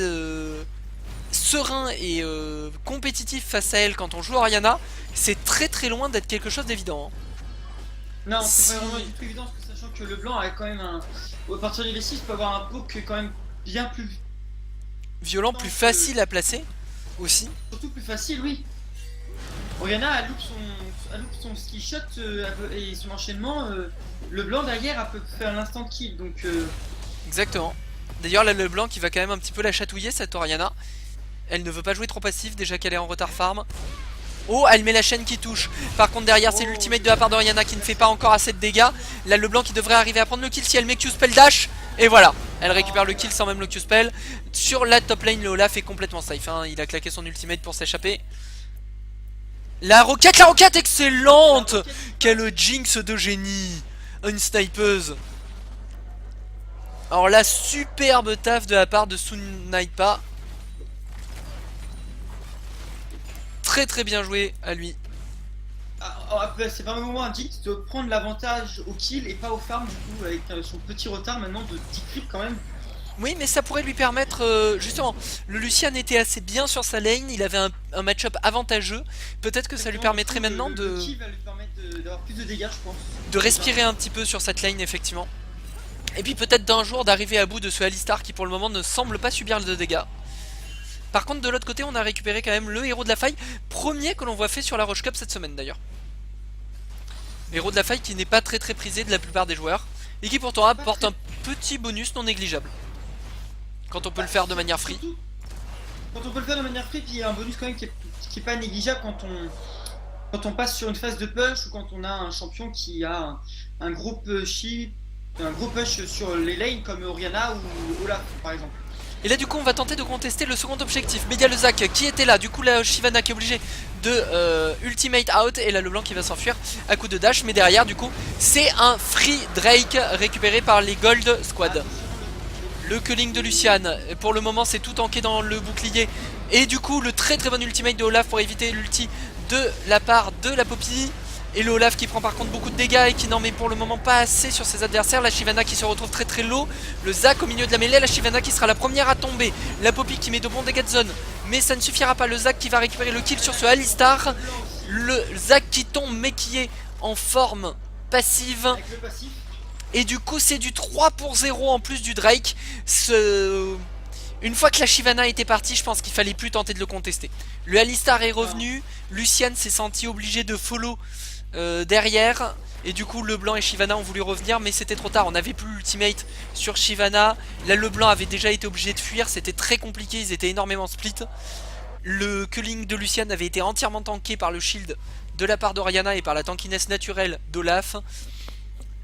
serein et compétitif face à elle quand on joue Oriana, c'est très loin d'être quelque chose d'évident. Hein. Non, c'est pas vraiment du tout évident, sachant que Leblanc a quand même un... À partir du V6, peut avoir un poke quand même bien plus Violent, plus facile à placer aussi. Surtout plus facile, oui. Oriana a loupé son ski shot et son enchaînement. Le blanc derrière a peut faire l'instant kill, donc Exactement. D'ailleurs là le blanc qui va quand même un petit peu la chatouiller cette Oriana. Elle ne veut pas jouer trop passif déjà qu'elle est en retard farm. Oh, elle met la chaîne qui touche. Par contre derrière c'est l'ultimate de la part d'Oriana qui ne fait pas encore assez de dégâts. Là le blanc qui devrait arriver à prendre le kill si elle met Q-Spell dash. Et voilà, elle récupère le kill sans même le Q-Spell. Sur la top lane le Olaf est complètement safe hein. Il a claqué son ultimate pour s'échapper. La roquette excellente. Quelle jinx de génie. Une snipeuse. Alors là superbe taf de la part de Sunaipa. Très bien joué à lui. Après, c'est pas un moment indique de prendre l'avantage au kill et pas au farm, du coup, avec son petit retard maintenant de 10 creeps quand même. Oui, mais ça pourrait lui permettre, justement, le Lucian était assez bien sur sa lane, il avait un match-up avantageux, peut-être que ça lui permettrait maintenant Le kill va lui permettre d'avoir plus de dégâts, je pense. de respirer un petit peu sur cette lane, effectivement. Et puis peut-être d'un jour d'arriver à bout de ce Alistar qui pour le moment ne semble pas subir de dégâts. Par contre de l'autre côté on a récupéré quand même le héros de la faille, premier que l'on voit fait sur la Roche Cup cette semaine d'ailleurs. Héros de la faille qui n'est pas très prisé de la plupart des joueurs et qui pourtant apporte un petit bonus non négligeable. Quand on peut le faire de manière free. Quand on peut le faire de manière free, puis il y a un bonus quand même qui est pas négligeable quand on passe sur une phase de push ou quand on a un champion qui a un gros push sur les lanes comme Oriana ou Olaf par exemple. Et là du coup on va tenter de contester le second objectif. Mais il y a le Zac qui était là, du coup la Shyvana qui est obligée de ultimate out. Et là le blanc qui va s'enfuir à coup de dash. Mais derrière du coup c'est un free Drake récupéré par les Gold Squad. Le culling de Lucian, pour le moment c'est tout tanké dans le bouclier. Et du coup le très bon ultimate de Olaf pour éviter l'ulti de la part de la Poppy. Et le Olaf qui prend par contre beaucoup de dégâts et qui n'en met pour le moment pas assez sur ses adversaires. La Shyvana qui se retrouve très low. Le Zac au milieu de la mêlée, la Shyvana qui sera la première à tomber. La Poppy qui met de bons dégâts de zone. Mais ça ne suffira pas, le Zac qui va récupérer le kill sur ce Alistar. Le Zac qui tombe mais qui est en forme passive. Avec le passif. Et du coup c'est du 3-0 en plus du Drake. Une fois que la Shyvana était partie, je pense qu'il fallait plus tenter de le contester. Le Alistar est revenu, Lucian s'est senti obligé de follow derrière. Et du coup le blanc et Shyvana ont voulu revenir, mais c'était trop tard, on n'avait plus l'ultimate sur Shyvana. Là le blanc avait déjà été obligé de fuir, c'était très compliqué, ils étaient énormément split. Le culling de Lucian avait été entièrement tanké par le shield de la part d'Oriana et par la tankiness naturelle d'Olaf.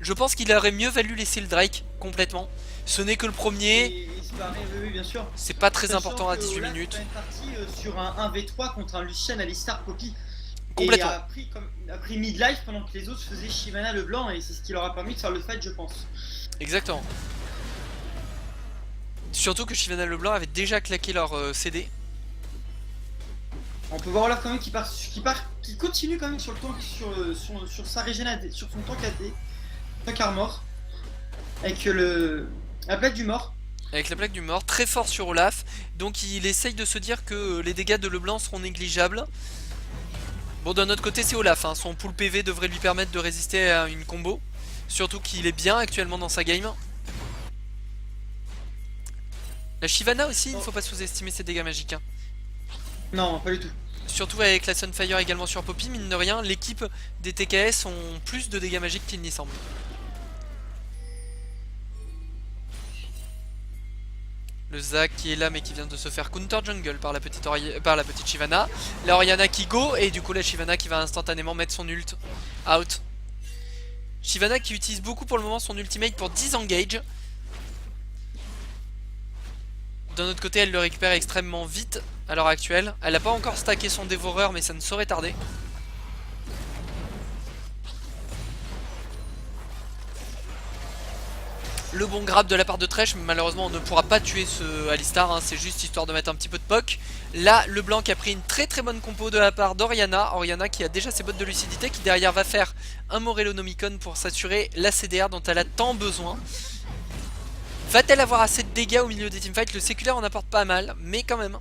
Je pense qu'il aurait mieux valu laisser le Drake complètement. Ce n'est que le premier. Et il se paraît, oui, bien sûr. C'est pas très Sachant important à que 18 Olaf minutes. est parti sur un 1v3 contre un Lucian Alistar Poppy. Complètement. Et a pris midlife pendant que les autres faisaient Shyvana le blanc, et c'est ce qui leur a permis de faire le fight, je pense. Exactement. Surtout que Shyvana Leblanc avait déjà claqué leur CD. On peut voir Olaf quand même qui continue quand même sur le tank, sur sa régène AD, sur son tank AD, tank armor, avec la plaque du mort. Avec la plaque du mort, très fort sur Olaf. Donc il essaye de se dire que les dégâts de Leblanc seront négligeables. Bon, d'un autre côté c'est Olaf, hein. Son pool PV devrait lui permettre de résister à une combo. Surtout qu'il est bien actuellement dans sa game. La Shyvana aussi, il ne faut pas sous-estimer ses dégâts magiques, hein. Non, pas du tout. Surtout avec la Sunfire également sur Poppy, mine de rien, l'équipe des TKS ont plus de dégâts magiques qu'il n'y semble. Le Zac qui est là mais qui vient de se faire counter jungle par la petite Shyvana. La Oriana qui go et du coup la Shyvana qui va instantanément mettre son ult out. Shyvana qui utilise beaucoup pour le moment son ultimate pour disengage. D'un autre côté elle le récupère extrêmement vite à l'heure actuelle. Elle n'a pas encore stacké son dévoreur mais ça ne saurait tarder. Le bon grab de la part de Thresh, mais malheureusement on ne pourra pas tuer ce Alistar, hein, c'est juste histoire de mettre un petit peu de poke. Là le blanc qui a pris une très bonne compo de la part d'Oriana. Oriana qui a déjà ses bottes de lucidité, qui derrière va faire un Morellonomicon pour s'assurer la CDR dont elle a tant besoin. Va-t-elle avoir assez de dégâts au milieu des teamfights? Le séculaire en apporte pas mal, mais quand même.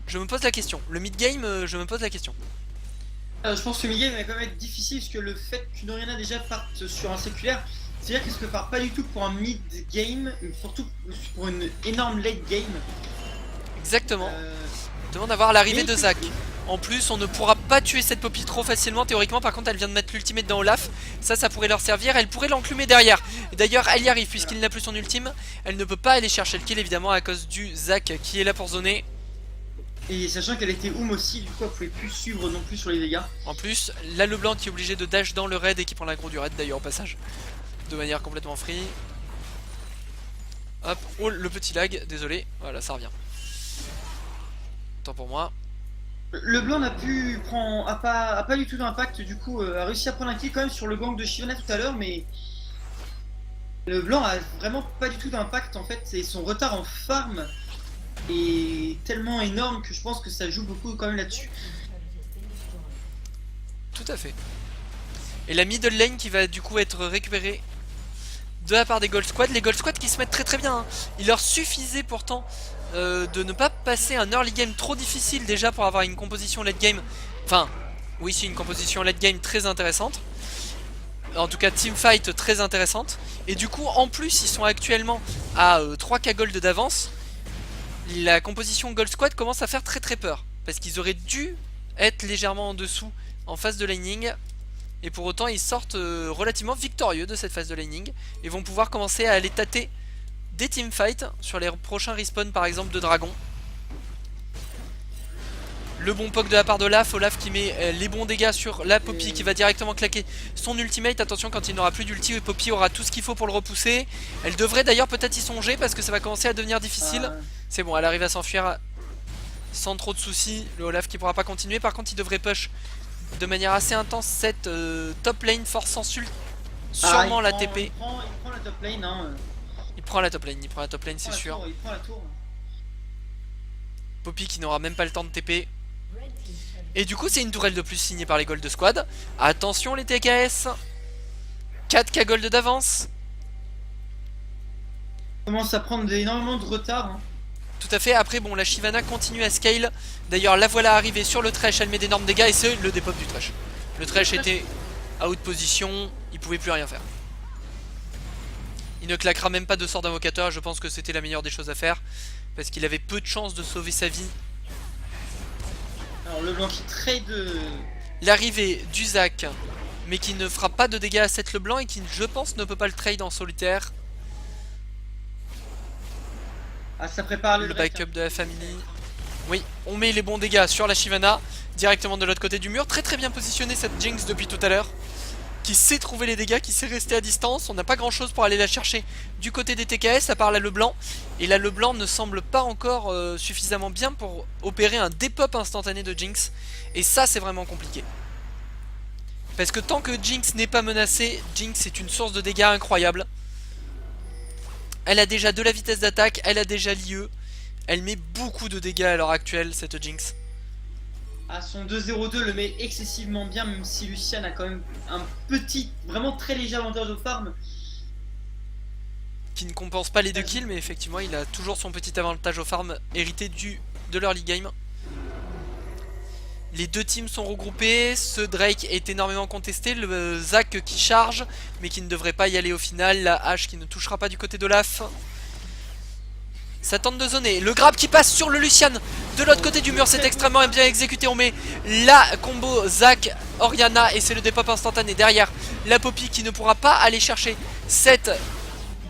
Je me pose la question. Le mid-game, je me pose la question. Je pense que le mid-game va quand même être difficile, parce que le fait qu'une Oriana déjà parte sur un séculaire, c'est-à-dire qu'elle se prépare pas du tout pour un mid-game, surtout pour une énorme late-game. Exactement. Euh, On demande d'avoir l'arrivée mais de Zac. En plus, on ne pourra pas tuer cette Poppy trop facilement. Théoriquement, par contre, elle vient de mettre l'ultimate dans Olaf. Ça pourrait leur servir. Elle pourrait l'enclumer derrière. Et d'ailleurs, elle y arrive puisqu'il n'a plus son ultime. Elle ne peut pas aller chercher le kill évidemment à cause du Zac qui est là pour zoner. Et sachant qu'elle était Oum aussi, du coup elle pouvait plus suivre non plus sur les dégâts. En plus, là LeBlanc qui est obligé de dash dans le raid et qui prend l'aggro du raid d'ailleurs au passage. De manière complètement free. Hop, oh le petit lag, désolé. Voilà, ça revient. Tant pour moi. Le blanc a pas du tout d'impact, du coup a réussi à prendre un kill quand même sur le gank de Shyvana tout à l'heure, mais le blanc a vraiment pas du tout d'impact en fait, et son retard en farm est tellement énorme que je pense que ça joue beaucoup quand même là-dessus. Tout à fait. Et la middle lane qui va du coup être récupérée de la part des Gold Squad. Les Gold Squad qui se mettent très bien. Hein. Il leur suffisait pourtant de ne pas passer un early game trop difficile déjà pour avoir une composition late game. Enfin, oui, c'est une composition late game très intéressante. En tout cas, teamfight très intéressante. Et du coup, en plus, ils sont actuellement à 3k gold d'avance. La composition Gold Squad commence à faire très peur. Parce qu'ils auraient dû être légèrement en dessous en phase de laning. Et pour autant ils sortent relativement victorieux de cette phase de laning. Et vont pouvoir commencer à aller tâter des teamfights sur les prochains respawns par exemple de Dragon. Le bon poke de la part d'Olaf, Olaf qui met les bons dégâts sur la Poppy qui va directement claquer son ultimate. Attention, quand il n'aura plus d'ulti, et Poppy aura tout ce qu'il faut pour le repousser. Elle devrait d'ailleurs peut-être y songer parce que ça va commencer à devenir difficile. C'est bon, elle arrive à s'enfuir sans trop de soucis. Le Olaf qui pourra pas continuer. Par contre il devrait push de manière assez intense cette top lane, forçant sûrement la TP. Il prend la top lane, hein. Il prend la top lane, c'est sûr. Il prend la tour. Poppy qui n'aura même pas le temps de TP. Et du coup c'est une tourelle de plus signée par les Gold Squad. Attention les TKS, 4k gold d'avance. Commence à prendre énormément de retard, hein. Tout à fait, après bon la Shyvana continue à scale. D'ailleurs la voilà arrivée sur le Thresh, elle met d'énormes dégâts et c'est le dépop du Thresh. Le Thresh était out position, il pouvait plus rien faire. Il ne claquera même pas de sort d'invocateur, je pense que c'était la meilleure des choses à faire. Parce qu'il avait peu de chances de sauver sa vie. Alors le blanc qui trade... L'arrivée du Zac, mais qui ne fera pas de dégâts à cette Leblanc et qui je pense ne peut pas le trade en solitaire. Ah, ça prépare Le backup de la famille. Oui, on met les bons dégâts sur la Shyvana directement de l'autre côté du mur. Très bien positionné cette Jinx depuis tout à l'heure, qui sait trouver les dégâts, qui sait rester à distance. On n'a pas grand chose pour aller la chercher du côté des TKS à part la Leblanc. Et la Leblanc ne semble pas encore suffisamment bien pour opérer un dépop instantané de Jinx. Et ça c'est vraiment compliqué. Parce que tant que Jinx n'est pas menacée, Jinx est une source de dégâts incroyable. Elle a déjà de la vitesse d'attaque, elle a déjà l'IE. Elle met beaucoup de dégâts à l'heure actuelle, cette Jinx. Ah, son 2-0-2 le met excessivement bien, même si Lucian a quand même un petit, vraiment très léger avantage au farm. Qui ne compense pas les 2 kills, mais effectivement il a toujours son petit avantage au farm hérité de l'early game. Les deux teams sont regroupés, ce Drake est énormément contesté, le Zac qui charge, mais qui ne devrait pas y aller au final, la hache qui ne touchera pas du côté d'Olaf. Ça tente de zoner, le grab qui passe sur le Lucian de l'autre côté du mur, c'est extrêmement bien exécuté. On met la combo Zac, Orianna et c'est le dépop instantané. Derrière la Poppy qui ne pourra pas aller chercher cette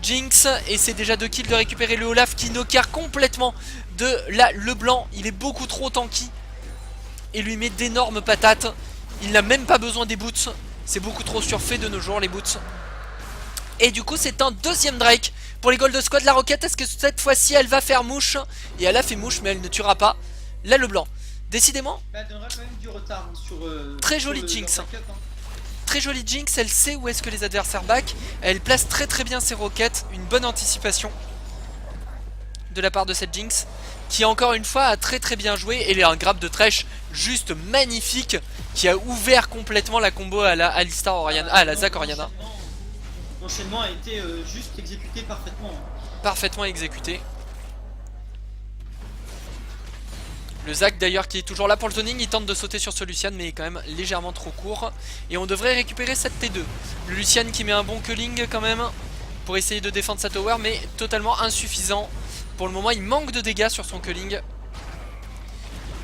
Jinx. Et c'est déjà 2 kills de récupérer le Olaf qui knockère complètement de la Leblanc. Il est beaucoup trop tanky et lui met d'énormes patates. Il n'a même pas besoin des boots, c'est beaucoup trop surfait de nos jours les boots. Et du coup c'est un deuxième Drake pour les Gold Squad. La roquette, est-ce que cette fois-ci elle va faire mouche? Et elle a fait mouche mais elle ne tuera pas la Leblanc. Décidément, Elle donnera quand même du retard sur... très sur jolie Jinx. leur backup, hein. Très jolie Jinx, elle sait où est-ce que les adversaires back. Elle place très bien ses roquettes, une bonne anticipation de la part de cette Jinx, qui encore une fois a très bien joué. Et il y a un grab de Thresh juste magnifique qui a ouvert complètement la combo à la Alistar Orianna, à la Zac Orianna. L'enchaînement a été juste exécuté parfaitement. Parfaitement exécuté. Le Zac d'ailleurs qui est toujours là pour le zoning, il tente de sauter sur ce Lucian mais il est quand même légèrement trop court. Et on devrait récupérer cette T2. Le Lucian qui met un bon culling quand même pour essayer de défendre sa tower, mais totalement insuffisant. Pour le moment il manque de dégâts sur son culling.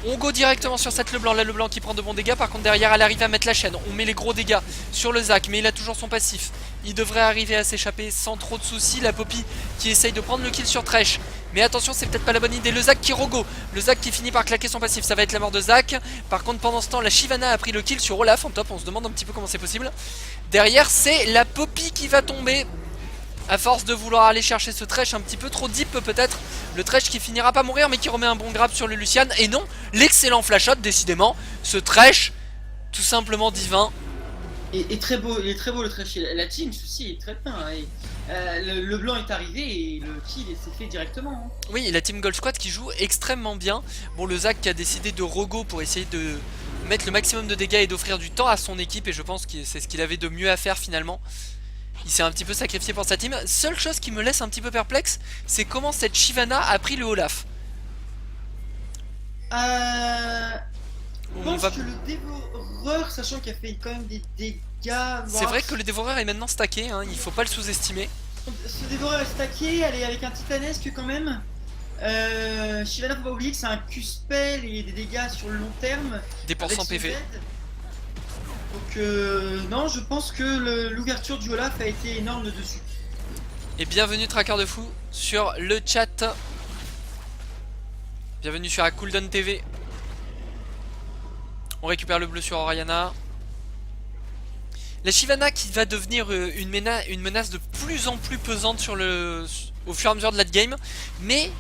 On go directement sur cette Leblanc, la Leblanc qui prend de bons dégâts. Par contre derrière elle arrive à mettre la chaîne. On met les gros dégâts sur le Zac, mais il a toujours son passif. Il devrait arriver à s'échapper sans trop de soucis. La Poppy qui essaye de prendre le kill sur Thresh. Mais attention, c'est peut-être pas la bonne idée. Le Zac qui rego. Le Zac qui finit par claquer son passif. Ça va être la mort de Zac. Par contre pendant ce temps la Shyvana a pris le kill sur Olaf en top. On se demande un petit peu comment c'est possible. Derrière c'est la Poppy qui va tomber. À force de vouloir aller chercher ce Thresh un petit peu trop deep peut-être. Le Thresh qui finira pas mourir mais qui remet un bon grab sur le Lucian. Et non, l'excellent flash shot décidément. Ce Thresh tout simplement divin. Et très beau, il est très beau le Thresh. La Jinx aussi est très bien. Et, le blanc est arrivé et le kill s'est fait directement. Oui, la team Gold Squad qui joue extrêmement bien. Bon, le Zac qui a décidé de rego pour essayer de mettre le maximum de dégâts et d'offrir du temps à son équipe. Et je pense que c'est ce qu'il avait de mieux à faire finalement. Il s'est un petit peu sacrifié pour sa team. Seule chose qui me laisse un petit peu perplexe, c'est comment cette Shyvana a pris le Olaf. Je pense que le dévoreur, sachant qu'il a fait quand même des dégâts... C'est vrai que le dévoreur est maintenant stacké, hein, il faut pas le sous-estimer. Ce dévoreur est stacké, elle est avec un titanesque quand même. Shyvana, faut pas oublier que c'est un Q-spell et des dégâts sur le long terme. Des pourcents PV. Donc non, je pense que l'ouverture du Olaf a été énorme dessus. Et bienvenue Tracker de Fou sur le chat. Bienvenue sur la Cooldown TV. On récupère le bleu sur Oriana. La Shyvana qui va devenir une menace de plus en plus pesante au fur et à mesure de la game. Mais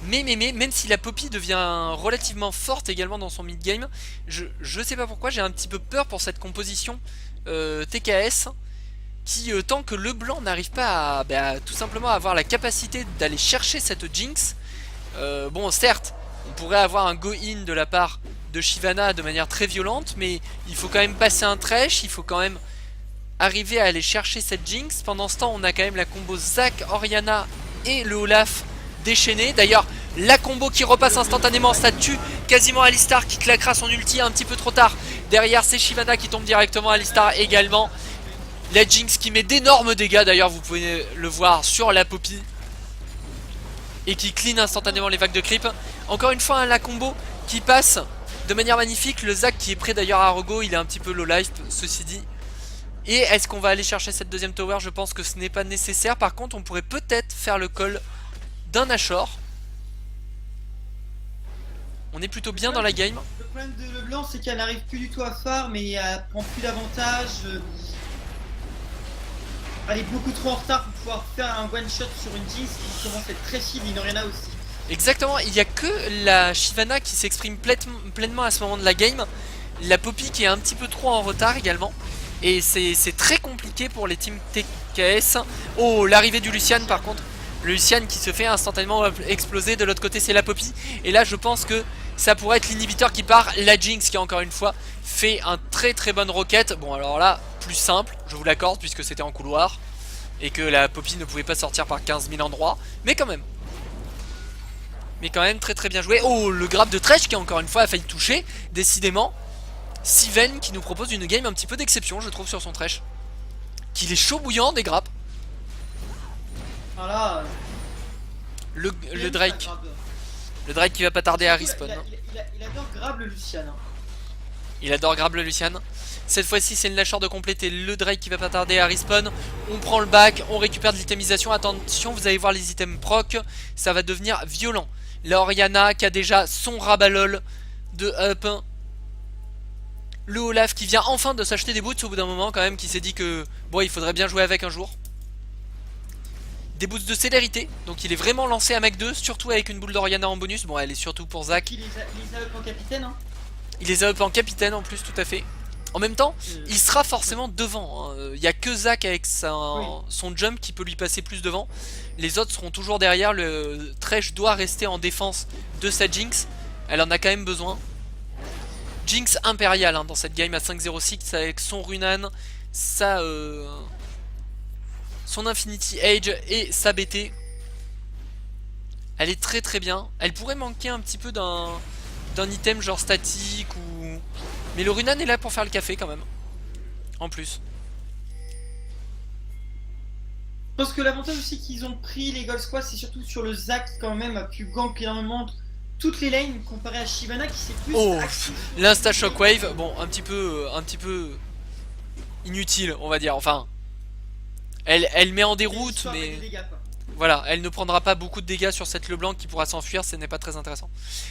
même si la Poppy devient relativement forte également dans son mid-game, je sais pas pourquoi, j'ai un petit peu peur pour cette composition TKS qui, tant que le blanc n'arrive pas à tout simplement avoir la capacité d'aller chercher cette Jinx, bon certes, on pourrait avoir un go-in de la part de Shyvana de manière très violente, mais il faut quand même passer un Thresh, il faut quand même arriver à aller chercher cette Jinx. Pendant ce temps, on a quand même la combo Zac, Oriana et le Olaf déchaîné. D'ailleurs la combo qui repasse instantanément, ça tue quasiment Alistar qui claquera son ulti un petit peu trop tard. Derrière c'est Shyvana qui tombe directement, Alistar également. La Jinx qui met d'énormes dégâts, d'ailleurs vous pouvez le voir sur la Poppy. Et qui clean instantanément les vagues de creep. Encore une fois la combo qui passe de manière magnifique. Le Zac qui est prêt d'ailleurs à rego, il est un petit peu low life ceci dit. Et est-ce qu'on va aller chercher cette deuxième tower? Je pense que ce n'est pas nécessaire. Par contre on pourrait peut-être faire le call d'un Nashor. On est plutôt bien dans la game. Le problème de Leblanc, c'est qu'elle n'arrive plus du tout à farm et elle prend plus d'avantage. Elle est beaucoup trop en retard pour pouvoir faire un one shot sur une Jinx qui commence à être très fine, une Oriana aussi. Exactement, il n'y a que la Shyvana qui s'exprime pleinement à ce moment de la game. La Poppy qui est un petit peu trop en retard également. Et c'est très compliqué pour les teams TKS. Oh, l'arrivée du Lucian par contre. Le Lucian qui se fait instantanément exploser. De l'autre côté c'est la Poppy. Et là je pense que ça pourrait être l'inhibiteur qui part. La Jinx qui encore une fois fait un très bonne roquette. Bon alors là plus simple, je vous l'accorde, puisque c'était en couloir. Et que la Poppy ne pouvait pas sortir par 15 000 endroits. Mais quand même très bien joué. Oh, le grab de Thresh qui encore une fois a failli toucher. Décidément Sivenne qui nous propose une game un petit peu d'exception je trouve sur son Thresh. Qu'il est chaud bouillant des grappes. Voilà. Le Drake. Le Drake qui va pas tarder à respawn. Il adore grab le Lucian. Il adore grab le Lucian. Cette fois-ci c'est une lâcheur de compléter le Drake qui va pas tarder à respawn. On prend le back, on récupère de l'itemisation. Attention, vous allez voir les items proc. Ça va devenir violent. La Oriana qui a déjà son rabalol de up. Le Olaf qui vient enfin de s'acheter des boots au bout d'un moment quand même. Qui s'est dit que bon il faudrait bien jouer avec un jour. Des boots de célérité. Donc il est vraiment lancé à Mach 2. Surtout avec une boule d'Oriana en bonus. Bon elle est surtout pour Zac. Il les a up en capitaine hein. Il les a up en capitaine en plus tout à fait. En même temps, il sera forcément devant. Il n'y a que Zac avec son jump qui peut lui passer plus devant. Les autres seront toujours derrière. Le Thresh doit rester en défense de sa Jinx. Elle en a quand même besoin. Jinx impériale hein, dans cette game à 5-0-6 avec son Runan, son Infinity Age et sa BT. Elle est très bien. Elle pourrait manquer un petit peu d'un item genre statique ou... Mais le Runan est là pour faire le café quand même. En plus. Je pense que l'avantage aussi qu'ils ont pris les Gold Squad, c'est surtout sur le Zac qui quand même a pu gank énormément toutes les lanes comparé à Shyvana qui s'est plus Oh, axée sur- l'insta shockwave, bon, un petit peu inutile, on va dire. Enfin, elle met en déroute, l'histoire mais des dégâts, quoi. voilà, elle ne prendra pas beaucoup de dégâts sur cette LeBlanc qui pourra s'enfuir, ce n'est pas très intéressant.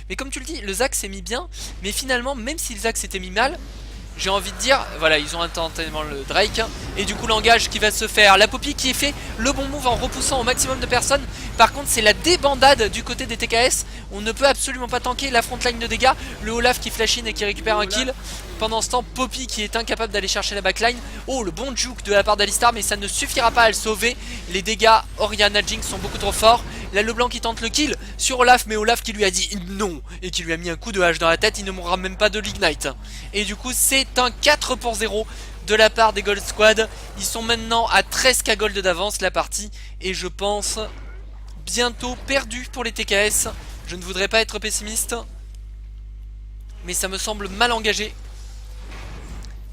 Mais comme tu le dis, le Zac s'est mis bien, mais finalement, même si le Zac s'était mis mal, j'ai envie de dire, voilà, ils ont instantanément le Drake, et du coup l'engage qui va se faire, la Poppy qui fait le bon move en repoussant au maximum de personnes. Par contre c'est la débandade du côté des TKS, on ne peut absolument pas tanker la frontline de dégâts, le Olaf qui flash in et qui récupère un kill. Pendant ce temps, Poppy qui est incapable d'aller chercher la backline. Oh, le bon juke de la part d'Alistar, mais ça ne suffira pas à le sauver. Les dégâts Orianna Jinx sont beaucoup trop forts. Là, LeBlanc qui tente le kill sur Olaf, mais Olaf qui lui a dit non et qui lui a mis un coup de hache dans la tête. Il ne mourra même pas de l'ignite. Et du coup, c'est un 4-0 de la part des Gold Squad. Ils sont maintenant à 13k gold d'avance la partie. Et je pense bientôt perdu pour les TKS. Je ne voudrais pas être pessimiste, mais ça me semble mal engagé.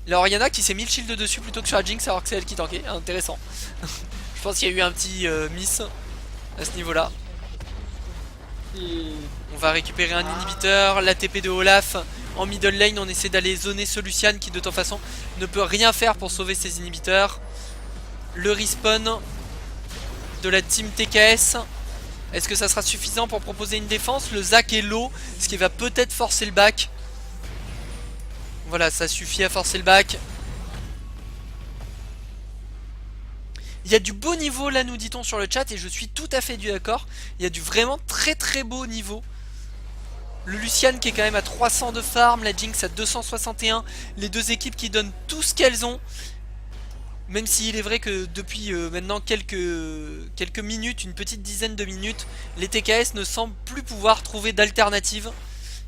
La Orianna qui s'est mis le shield dessus plutôt que sur la Jinx alors que c'est elle qui tankait, intéressant. Je pense qu'il y a eu un petit miss à ce niveau là. Et- On va récupérer un inhibiteur, la TP de Olaf. En middle lane on essaie d'aller zoner ce Lucian qui de toute façon ne peut rien faire pour sauver ses inhibiteurs. Le respawn de la team TKS, est-ce que ça sera suffisant pour proposer une défense? Le Zac est low, ce qui va peut-être forcer le back. Voilà, ça suffit à forcer le back. Il y a du beau niveau là, nous dit-on sur le chat, et je suis tout à fait d'accord. Il y a du vraiment très très beau niveau. Le Lucian qui est quand même à 300 de farm, la Jinx à 261. Les deux équipes qui donnent tout ce qu'elles ont. Même s'il est vrai que depuis maintenant quelques minutes, une petite dizaine de minutes, les TKS ne semblent plus pouvoir trouver d'alternatives.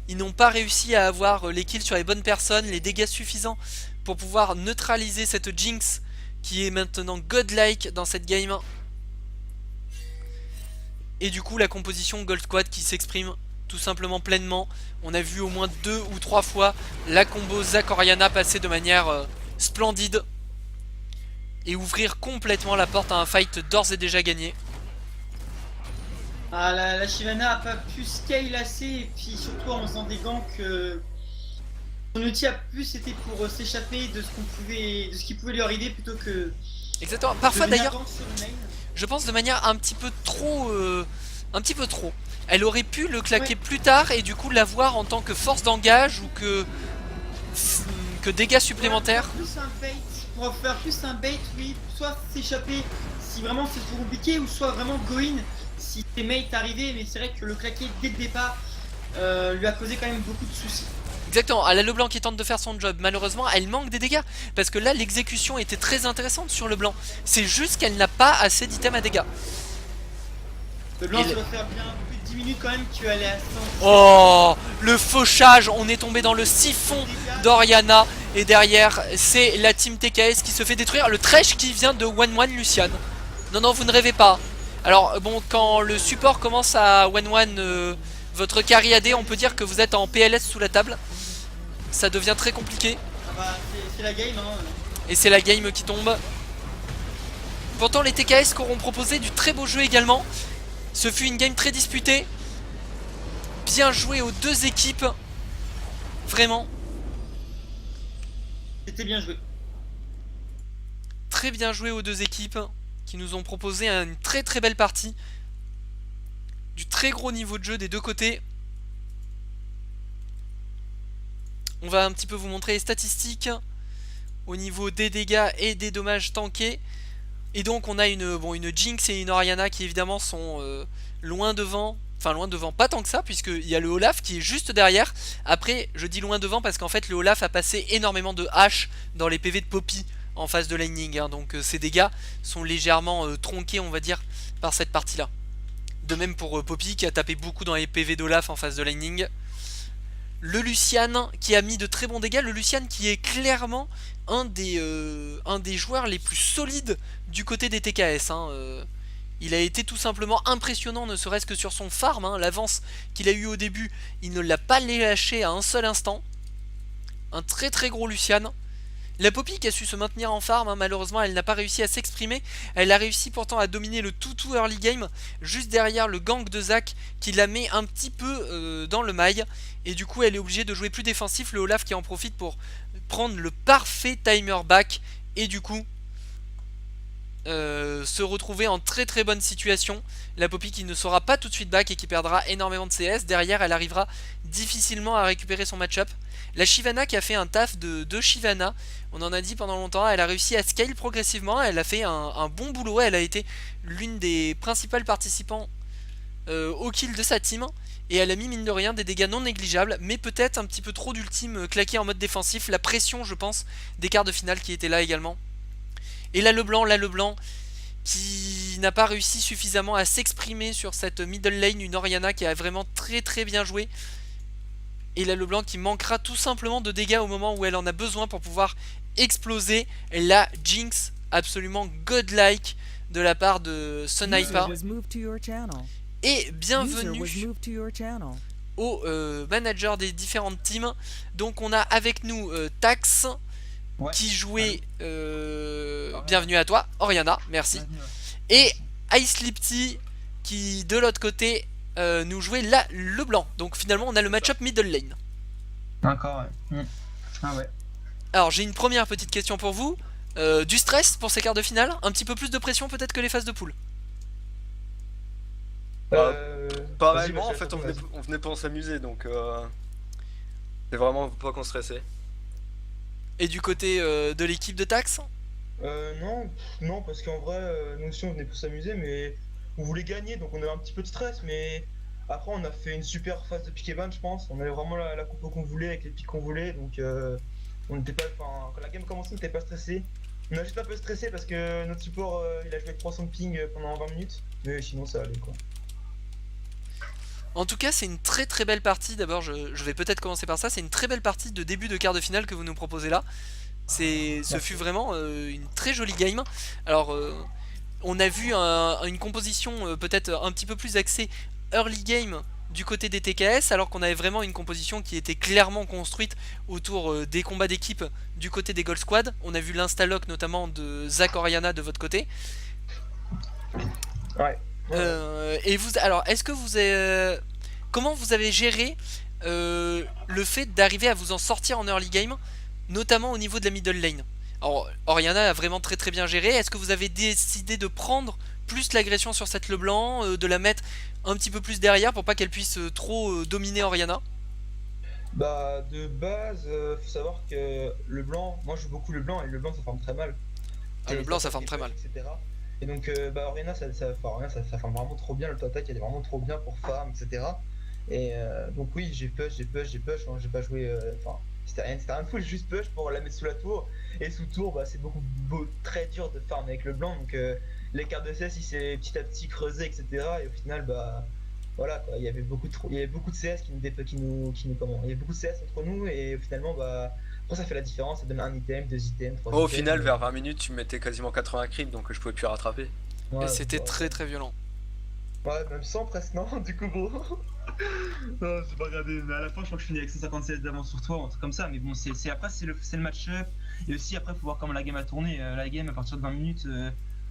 Ils n'ont pas réussi à avoir les kills sur les bonnes personnes, les dégâts suffisants pour pouvoir neutraliser cette Jinx qui est maintenant godlike dans cette game. Et du coup la composition Gold Squad qui s'exprime tout simplement pleinement. On a vu au moins 2 ou 3 fois la combo Zac Orianna passer de manière splendide et ouvrir complètement la porte à un fight d'ores et déjà gagné. Ah, la Shyvana a pas pu scale assez, et puis surtout en faisant des ganks, son outil a plus été pour s'échapper de ce qui pouvait lui arriver plutôt que Exactement. Parfois de venir d'ailleurs, gank sur le main. je pense de manière un petit peu trop. Elle aurait pu le claquer Ouais. plus tard et du coup l'avoir en tant que force d'engage ou que dégâts supplémentaires. Pour faire plus un bait, oui, soit s'échapper si vraiment c'est trop compliqué, ou soit vraiment go in si ses mates arrivaient, mais c'est vrai que le claquer dès le départ lui a causé quand même beaucoup de soucis. Exactement, à la LeBlanc qui tente de faire son job, malheureusement elle manque des dégâts. Parce que là l'exécution était très intéressante sur LeBlanc. C'est juste qu'elle n'a pas assez d'items à dégâts. Le blanc, Et ça le- va faire bien plus de 10 minutes quand même qu'elle est à 100. Oh, le fauchage, on est tombé dans le siphon d'Orianna. Et derrière c'est la team TKS qui se fait détruire. Le Thresh qui vient de 1-1 Lucian. Non non, vous ne rêvez pas. Alors bon, quand le support commence à 1-1 votre carry AD, on peut dire que vous êtes en PLS sous la table. Ça devient très compliqué. Ah bah, c'est la game, hein. Et c'est la game qui tombe. Pourtant les TKS qui auront proposé du très beau jeu également. Ce fut une game très disputée. Bien joué aux deux équipes. Vraiment. C'était bien joué. Très bien joué aux deux équipes qui nous ont proposé une très très belle partie. Du très gros niveau de jeu des deux côtés. On va un petit peu vous montrer les statistiques au niveau des dégâts et des dommages tankés. Et donc on a une Jinx et une Orianna qui évidemment sont loin devant. Enfin loin devant, pas tant que ça, puisqu'il y a le Olaf qui est juste derrière. Après je dis loin devant parce qu'en fait le Olaf a passé énormément de haches dans les PV de Poppy en phase de laning, hein. Donc ses dégâts sont légèrement tronqués on va dire par cette partie là. De même pour Poppy qui a tapé beaucoup dans les PV d'Olaf en phase de laning. Le Lucian qui a mis de très bons dégâts. Le Lucian qui est clairement un des joueurs les plus solides du côté des TKS, hein. Il a été tout simplement impressionnant, ne serait-ce que sur son farm, hein. L'avance qu'il a eu au début, il ne l'a pas lâché à un seul instant. Un très très gros Lucian. La Poppy qui a su se maintenir en farm, hein, malheureusement elle n'a pas réussi à s'exprimer. Elle a réussi pourtant à dominer le tout early game, juste derrière le gank de Zac qui la met un petit peu dans le mail. Et du coup elle est obligée de jouer plus défensif, le Olaf qui en profite pour prendre le parfait timer back. Et du coup se retrouver en très bonne situation. La Poppy qui ne sera pas tout de suite back et qui perdra énormément de CS. Derrière elle arrivera difficilement à récupérer son match-up. La Shyvana qui a fait un taf de Shyvana, on en a dit pendant longtemps, elle a réussi à scale progressivement, elle a fait un bon boulot, elle a été l'une des principales participants au kill de sa team. Et elle a mis mine de rien des dégâts non négligeables, mais peut-être un petit peu trop d'ultime claqué en mode défensif. La pression je pense des quarts de finale qui était là également. Et là Leblanc qui n'a pas réussi suffisamment à s'exprimer sur cette middle lane. Une Orianna qui a vraiment très bien joué. Et là Leblanc qui manquera tout simplement de dégâts au moment où elle en a besoin pour pouvoir exploser la Jinx absolument godlike de la part de Sniper. Et bienvenue au manager des différentes teams. Donc on a avec nous Tax qui jouait bienvenue à toi Orianna, merci. Et Ice Lipty qui de l'autre côté nous jouait là le blanc. Donc finalement on a le match-up middle lane. D'accord, ouais. Ah ouais. Alors j'ai une première petite question pour vous. Du stress pour ces quarts de finale? Un petit peu plus de pression peut-être que les phases de poule? Pareillement, en fait on venait pour s'amuser, donc c'est vraiment pas qu'on stressait. Et du côté de l'équipe de Tax? Non, parce qu'en vrai, nous aussi on venait pour s'amuser, mais on voulait gagner, donc on avait un petit peu de stress, mais après on a fait une super phase de pick et ban, je pense. On avait vraiment la compo qu'on voulait, avec les picks qu'on voulait, donc on n'était pas, enfin, quand la game commençait, on n'était pas stressé. On a juste un peu stressé parce que notre support, il a joué avec 300 de ping pendant 20 minutes, mais sinon ça allait quoi. En tout cas c'est une très belle partie. D'abord je vais peut-être commencer par ça. C'est une très belle partie de début de quart de finale que vous nous proposez là. Ce fut vraiment une très jolie game. Alors on a vu une composition peut-être un petit peu plus axée early game du côté des TKS, alors qu'on avait vraiment une composition qui était clairement construite autour des combats d'équipe du côté des Gold Squad. On a vu l'instalock notamment de Zac Orianna de votre côté. Ouais. Et vous, alors, est-ce que vous avez, comment vous avez géré le fait d'arriver à vous en sortir en early game, notamment au niveau de la middle lane? Alors, Orianna a vraiment très bien géré. Est-ce que vous avez décidé de prendre plus l'agression sur cette Leblanc, de la mettre un petit peu plus derrière pour pas qu'elle puisse trop dominer Orianna? Bah de base, faut savoir que le blanc, moi je joue beaucoup le blanc et le blanc ça farme très mal. Ah, le blanc ça farme très mal. Etc. Et donc bah Orianna ça farme vraiment trop bien, l'auto-attaque elle est vraiment trop bien pour farm, etc. Et donc oui j'ai push, hein, j'ai pas joué, enfin c'était rien de fou, j'ai juste push pour la mettre sous la tour. Et sous tour bah c'est très dur de farm avec le blanc, donc l'écart de CS il s'est petit à petit creusé, etc. Et au final bah voilà quoi, il y avait beaucoup de CS qui nous comment, il y avait beaucoup de CS entre nous et finalement bah après ça fait la différence, ça donne un item, 2 items, 3 items. Au final vers 20 minutes tu mettais quasiment 80 creeps, donc je pouvais plus rattraper. Ouais, et c'était très violent. Ouais, même 100 presque, non, du coup gros. Non, j'ai pas regardé, mais à la fin je crois que je finis avec 150 CS d'avance sur toi, un truc comme ça, mais bon après c'est le match-up, et aussi après faut voir comment la game a tourné. La game à partir de 20 minutes,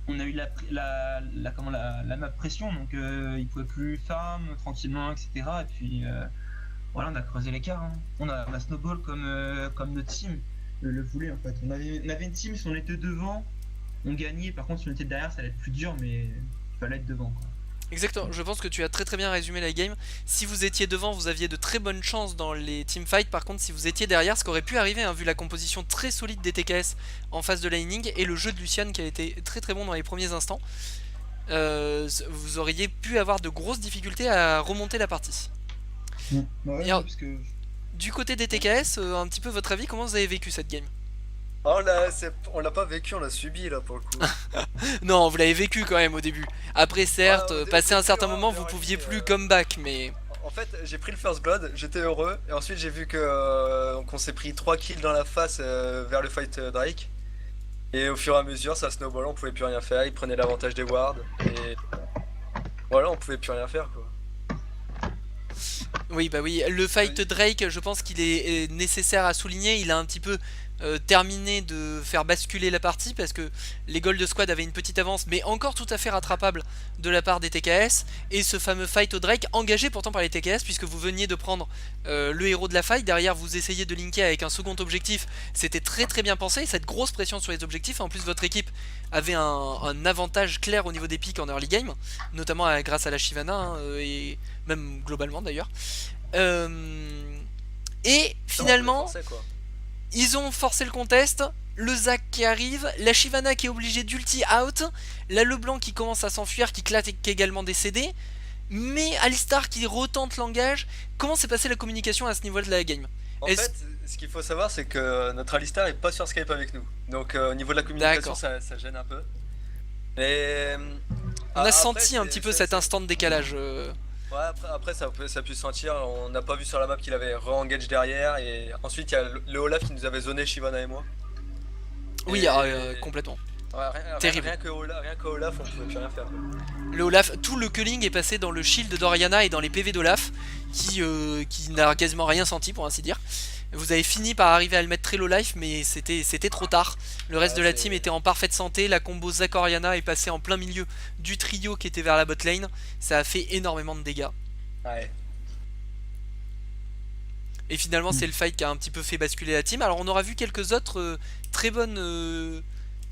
on a eu la map pression, donc il pouvait plus farm tranquillement, etc. Et puis voilà, on a creusé l'écart, hein. On a snowball comme notre team le voulait en fait. On avait une team, si on était devant, on gagnait, par contre si on était derrière ça allait être plus dur, mais il fallait être devant quoi. Exactement, je pense que tu as très bien résumé la game. Si vous étiez devant, vous aviez de très bonnes chances dans les teamfights. Par contre, si vous étiez derrière, ce qui aurait pu arriver, hein, vu la composition très solide des TKS en phase de laning et le jeu de Lucian qui a été très bon dans les premiers instants, vous auriez pu avoir de grosses difficultés à remonter la partie. Ouais, alors, parce que... Du côté des TKS, un petit peu votre avis, comment vous avez vécu cette game? Oh on l'a pas vécu, on l'a subi là pour le coup. Non, vous l'avez vécu quand même au début. Après certes, au début, passé un certain hein, moment, vous pouviez plus come back, mais... En fait, j'ai pris le first blood, j'étais heureux, et ensuite j'ai vu que qu'on s'est pris 3 kills dans la face vers le fight Drake. Et au fur et à mesure, ça snowball, on pouvait plus rien faire, il prenait l'avantage des wards, et voilà, on pouvait plus rien faire quoi. Oui, bah oui, le fight Drake, je pense qu'il est nécessaire à souligner. Il a un petit peu terminé de faire basculer la partie parce que les Gold Squad avaient une petite avance mais encore tout à fait rattrapable de la part des TKS, et ce fameux fight au Drake engagé pourtant par les TKS puisque vous veniez de prendre le héros de la fight, derrière vous essayez de linker avec un second objectif, c'était très bien pensé, cette grosse pression sur les objectifs, en plus votre équipe avait un avantage clair au niveau des pics en early game, notamment grâce à la Shyvana hein, et même globalement d'ailleurs. Et finalement ils ont forcé le contest, le Zac qui arrive, la Shyvana qui est obligée d'ulti out, la Leblanc qui commence à s'enfuir, qui est également décédé, mais Alistar qui retente l'engage. Comment s'est passée la communication à ce niveau de la game? En fait, ce qu'il faut savoir, c'est que notre Alistar est pas sur Skype avec nous. Donc au niveau de la communication, ça gêne un peu. Mais on a senti un petit peu cet instant de décalage. Ouais, après ça a pu se sentir, on n'a pas vu sur la map qu'il avait re-engage derrière, et ensuite il y a le Olaf qui nous avait zoné Shyvana et moi. Oui, complètement. Ouais, terrible. Rien que Olaf, on pouvait plus rien faire. Le Olaf, tout le culling est passé dans le shield d'Oriana et dans les PV d'Olaf qui n'a quasiment rien senti pour ainsi dire. Vous avez fini par arriver à le mettre très low life, mais c'était trop tard. Le reste de la team était en parfaite santé. La combo Zac Oriana est passée en plein milieu du trio qui était vers la bot lane. Ça a fait énormément de dégâts. Ouais. Et finalement c'est le fight qui a un petit peu fait basculer la team. Alors on aura vu quelques autres très bonnes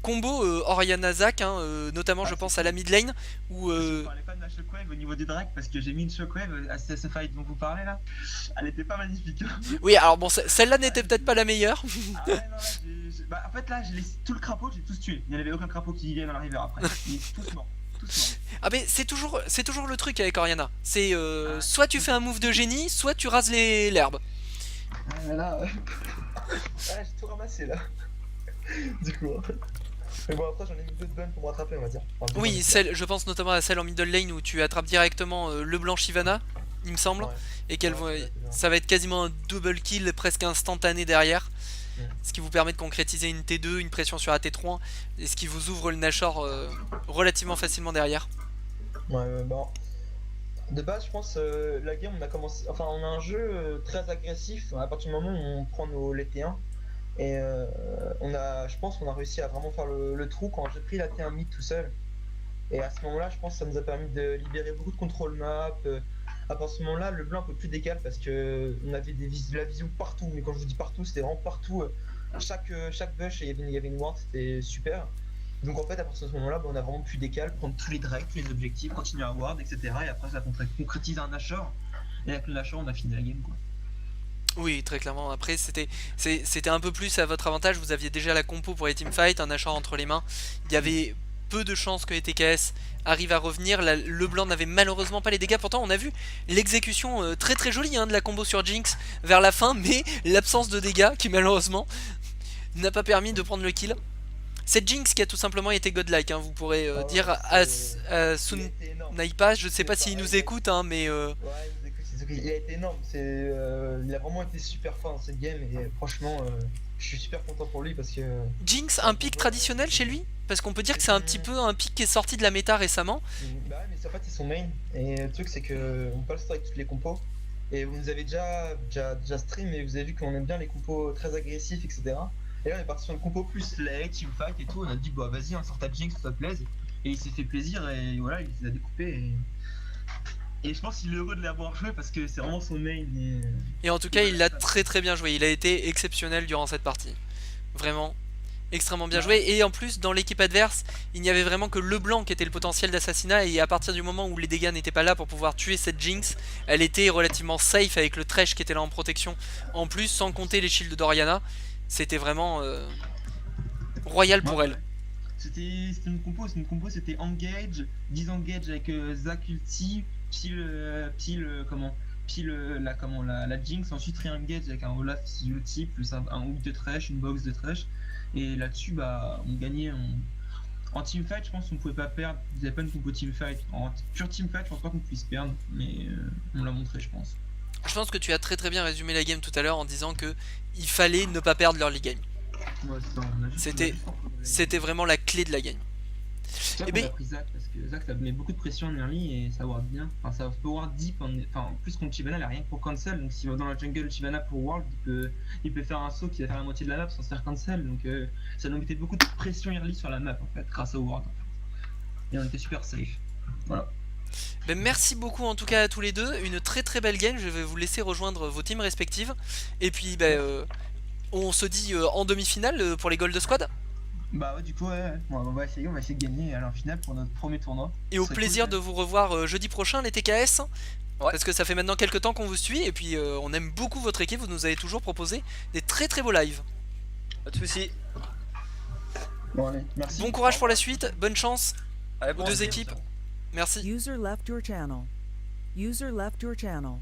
combos Oriana-Zac, hein, notamment je pense à la mid lane où Je parlais pas de la shockwave au niveau des Drake parce que j'ai mis une shockwave à ce fight dont vous parlez là. Elle était pas magnifique. Oui, alors bon, celle-là n'était peut-être pas la meilleure. Ah ouais, non, là, bah, en fait là j'ai laissé tout le crapaud, j'ai tous tué. Il n'y avait aucun crapaud qui vient dans la river après. Ils sont tous morts. Ah mais c'est toujours le truc avec Oriana. C'est soit tu fais un move de génie, soit tu rases l'herbe. Ah là, j'ai tout ramassé là. Du coup. Mais bon, après j'en ai mis 2 de bonnes pour me rattraper, on va dire. Enfin, oui, je pense notamment à celle en middle lane où tu attrapes directement le blanc Shyvana, il me semble, ouais. Et ça va être quasiment un double kill presque instantané derrière. Ce qui vous permet de concrétiser une T2, une pression sur la T3, et ce qui vous ouvre le Nashor relativement facilement derrière. Ouais, bon. De base, je pense, la game, on a commencé. Enfin, on a un jeu très agressif à partir du moment où on prend les T1. Et je pense qu'on a réussi à vraiment faire le trou quand j'ai pris la T1 mid tout seul. Et à ce moment-là, je pense que ça nous a permis de libérer beaucoup de contrôle map. À partir de ce moment-là, le blanc un peu plus décale parce que on avait de la vision partout. Mais quand je vous dis partout, c'était vraiment partout. Chaque bush, il y avait une ward, c'était super. Donc en fait, à partir de ce moment-là, on a vraiment pu décaler, prendre tous les drakes, tous les objectifs, continuer à ward, etc. Et après, ça concrétise un Nashor. Et avec le Nashor, on a fini la game, quoi. Oui, très clairement. Après, c'était un peu plus à votre avantage. Vous aviez déjà la compo pour les teamfights, un Nashor entre les mains. Il y avait peu de chances que les TKS arrivent à revenir. Le blanc n'avait malheureusement pas les dégâts. Pourtant, on a vu l'exécution très jolie hein, de la combo sur Jinx vers la fin, mais l'absence de dégâts qui malheureusement n'a pas permis de prendre le kill. C'est Jinx qui a tout simplement été godlike, hein, vous pourrez dire à Sunaipa, je sais pas s'il nous écoute, hein, mais... Ouais, il a été énorme, il a vraiment été super fort dans cette game et franchement, je suis super content pour lui parce que... Jinx, un pick traditionnel chez lui? Parce qu'on peut dire que c'est un petit peu un pick qui est sorti de la méta récemment. Bah ouais, mais en fait c'est son main, et le truc c'est que on peut le strike toutes les compos. Et vous nous avez déjà stream et vous avez vu qu'on aime bien les compos très agressifs, etc. Et là on est parti sur une compo plus late, teamfight et tout, on a dit bah vas-y on sort ta Jinx, ça te plaise. Et il s'est fait plaisir et voilà, il les a découpés et je pense qu'il est heureux de l'avoir joué parce que c'est vraiment son main. Et en tout cas il l'a très bien joué, il a été exceptionnel durant cette partie. Vraiment extrêmement bien joué, et en plus dans l'équipe adverse il n'y avait vraiment que le blanc qui était le potentiel d'assassinat, et à partir du moment où les dégâts n'étaient pas là pour pouvoir tuer cette Jinx, elle était relativement safe avec le Thresh qui était là en protection en plus, sans compter les shields d'Oriana. C'était vraiment royal pour elle. C'était une compo, c'était engage, disengage avec Zac ulti, la Jinx, ensuite re-engage avec un Olaf ulti, plus un hook de Thresh, une box de Thresh. Et là-dessus, bah, on gagnait en teamfight, je pense qu'on pouvait pas perdre. Vous n'avez pas une compo teamfight. En pure teamfight, je pense pas qu'on puisse perdre, mais on l'a montré, je pense. Je pense que tu as très bien résumé la game tout à l'heure en disant que il fallait ne pas perdre l'early game. Ouais, c'était vraiment la clé de la game. C'est ça Eh qu'on ben- a pris Zach, parce que Zach ça met beaucoup de pression en early et ça ward bien. Enfin, ça peut ward deep, en plus contre Chivana, il a rien pour cancel. Donc, s'il va dans la jungle Chivana pour ward, il peut faire un saut qui va faire la moitié de la map sans se faire cancel. Donc, ça nous mettait beaucoup de pression early sur la map en fait, grâce au ward. Et on était super safe. Voilà. Ben, merci beaucoup en tout cas à tous les deux. Une très très belle game. Je vais vous laisser rejoindre vos teams respectives. Et puis, ben, on se dit en demi-finale pour les Gold Squad. Bah ouais, du coup, ouais, on va essayer de gagner à la finale pour notre premier tournoi. Et au Ce serait plaisir cool, de vous revoir jeudi prochain, les TKS. Ouais. Parce que ça fait maintenant quelques temps qu'on vous suit. Et puis, on aime beaucoup votre équipe. Vous nous avez toujours proposé des très très beaux lives. Pas de soucis. Bon, allez, merci. Bon courage pour la suite. Bonne chance Allez, aux bon deux stream. équipes. Merci. User left your channel. User left your channel.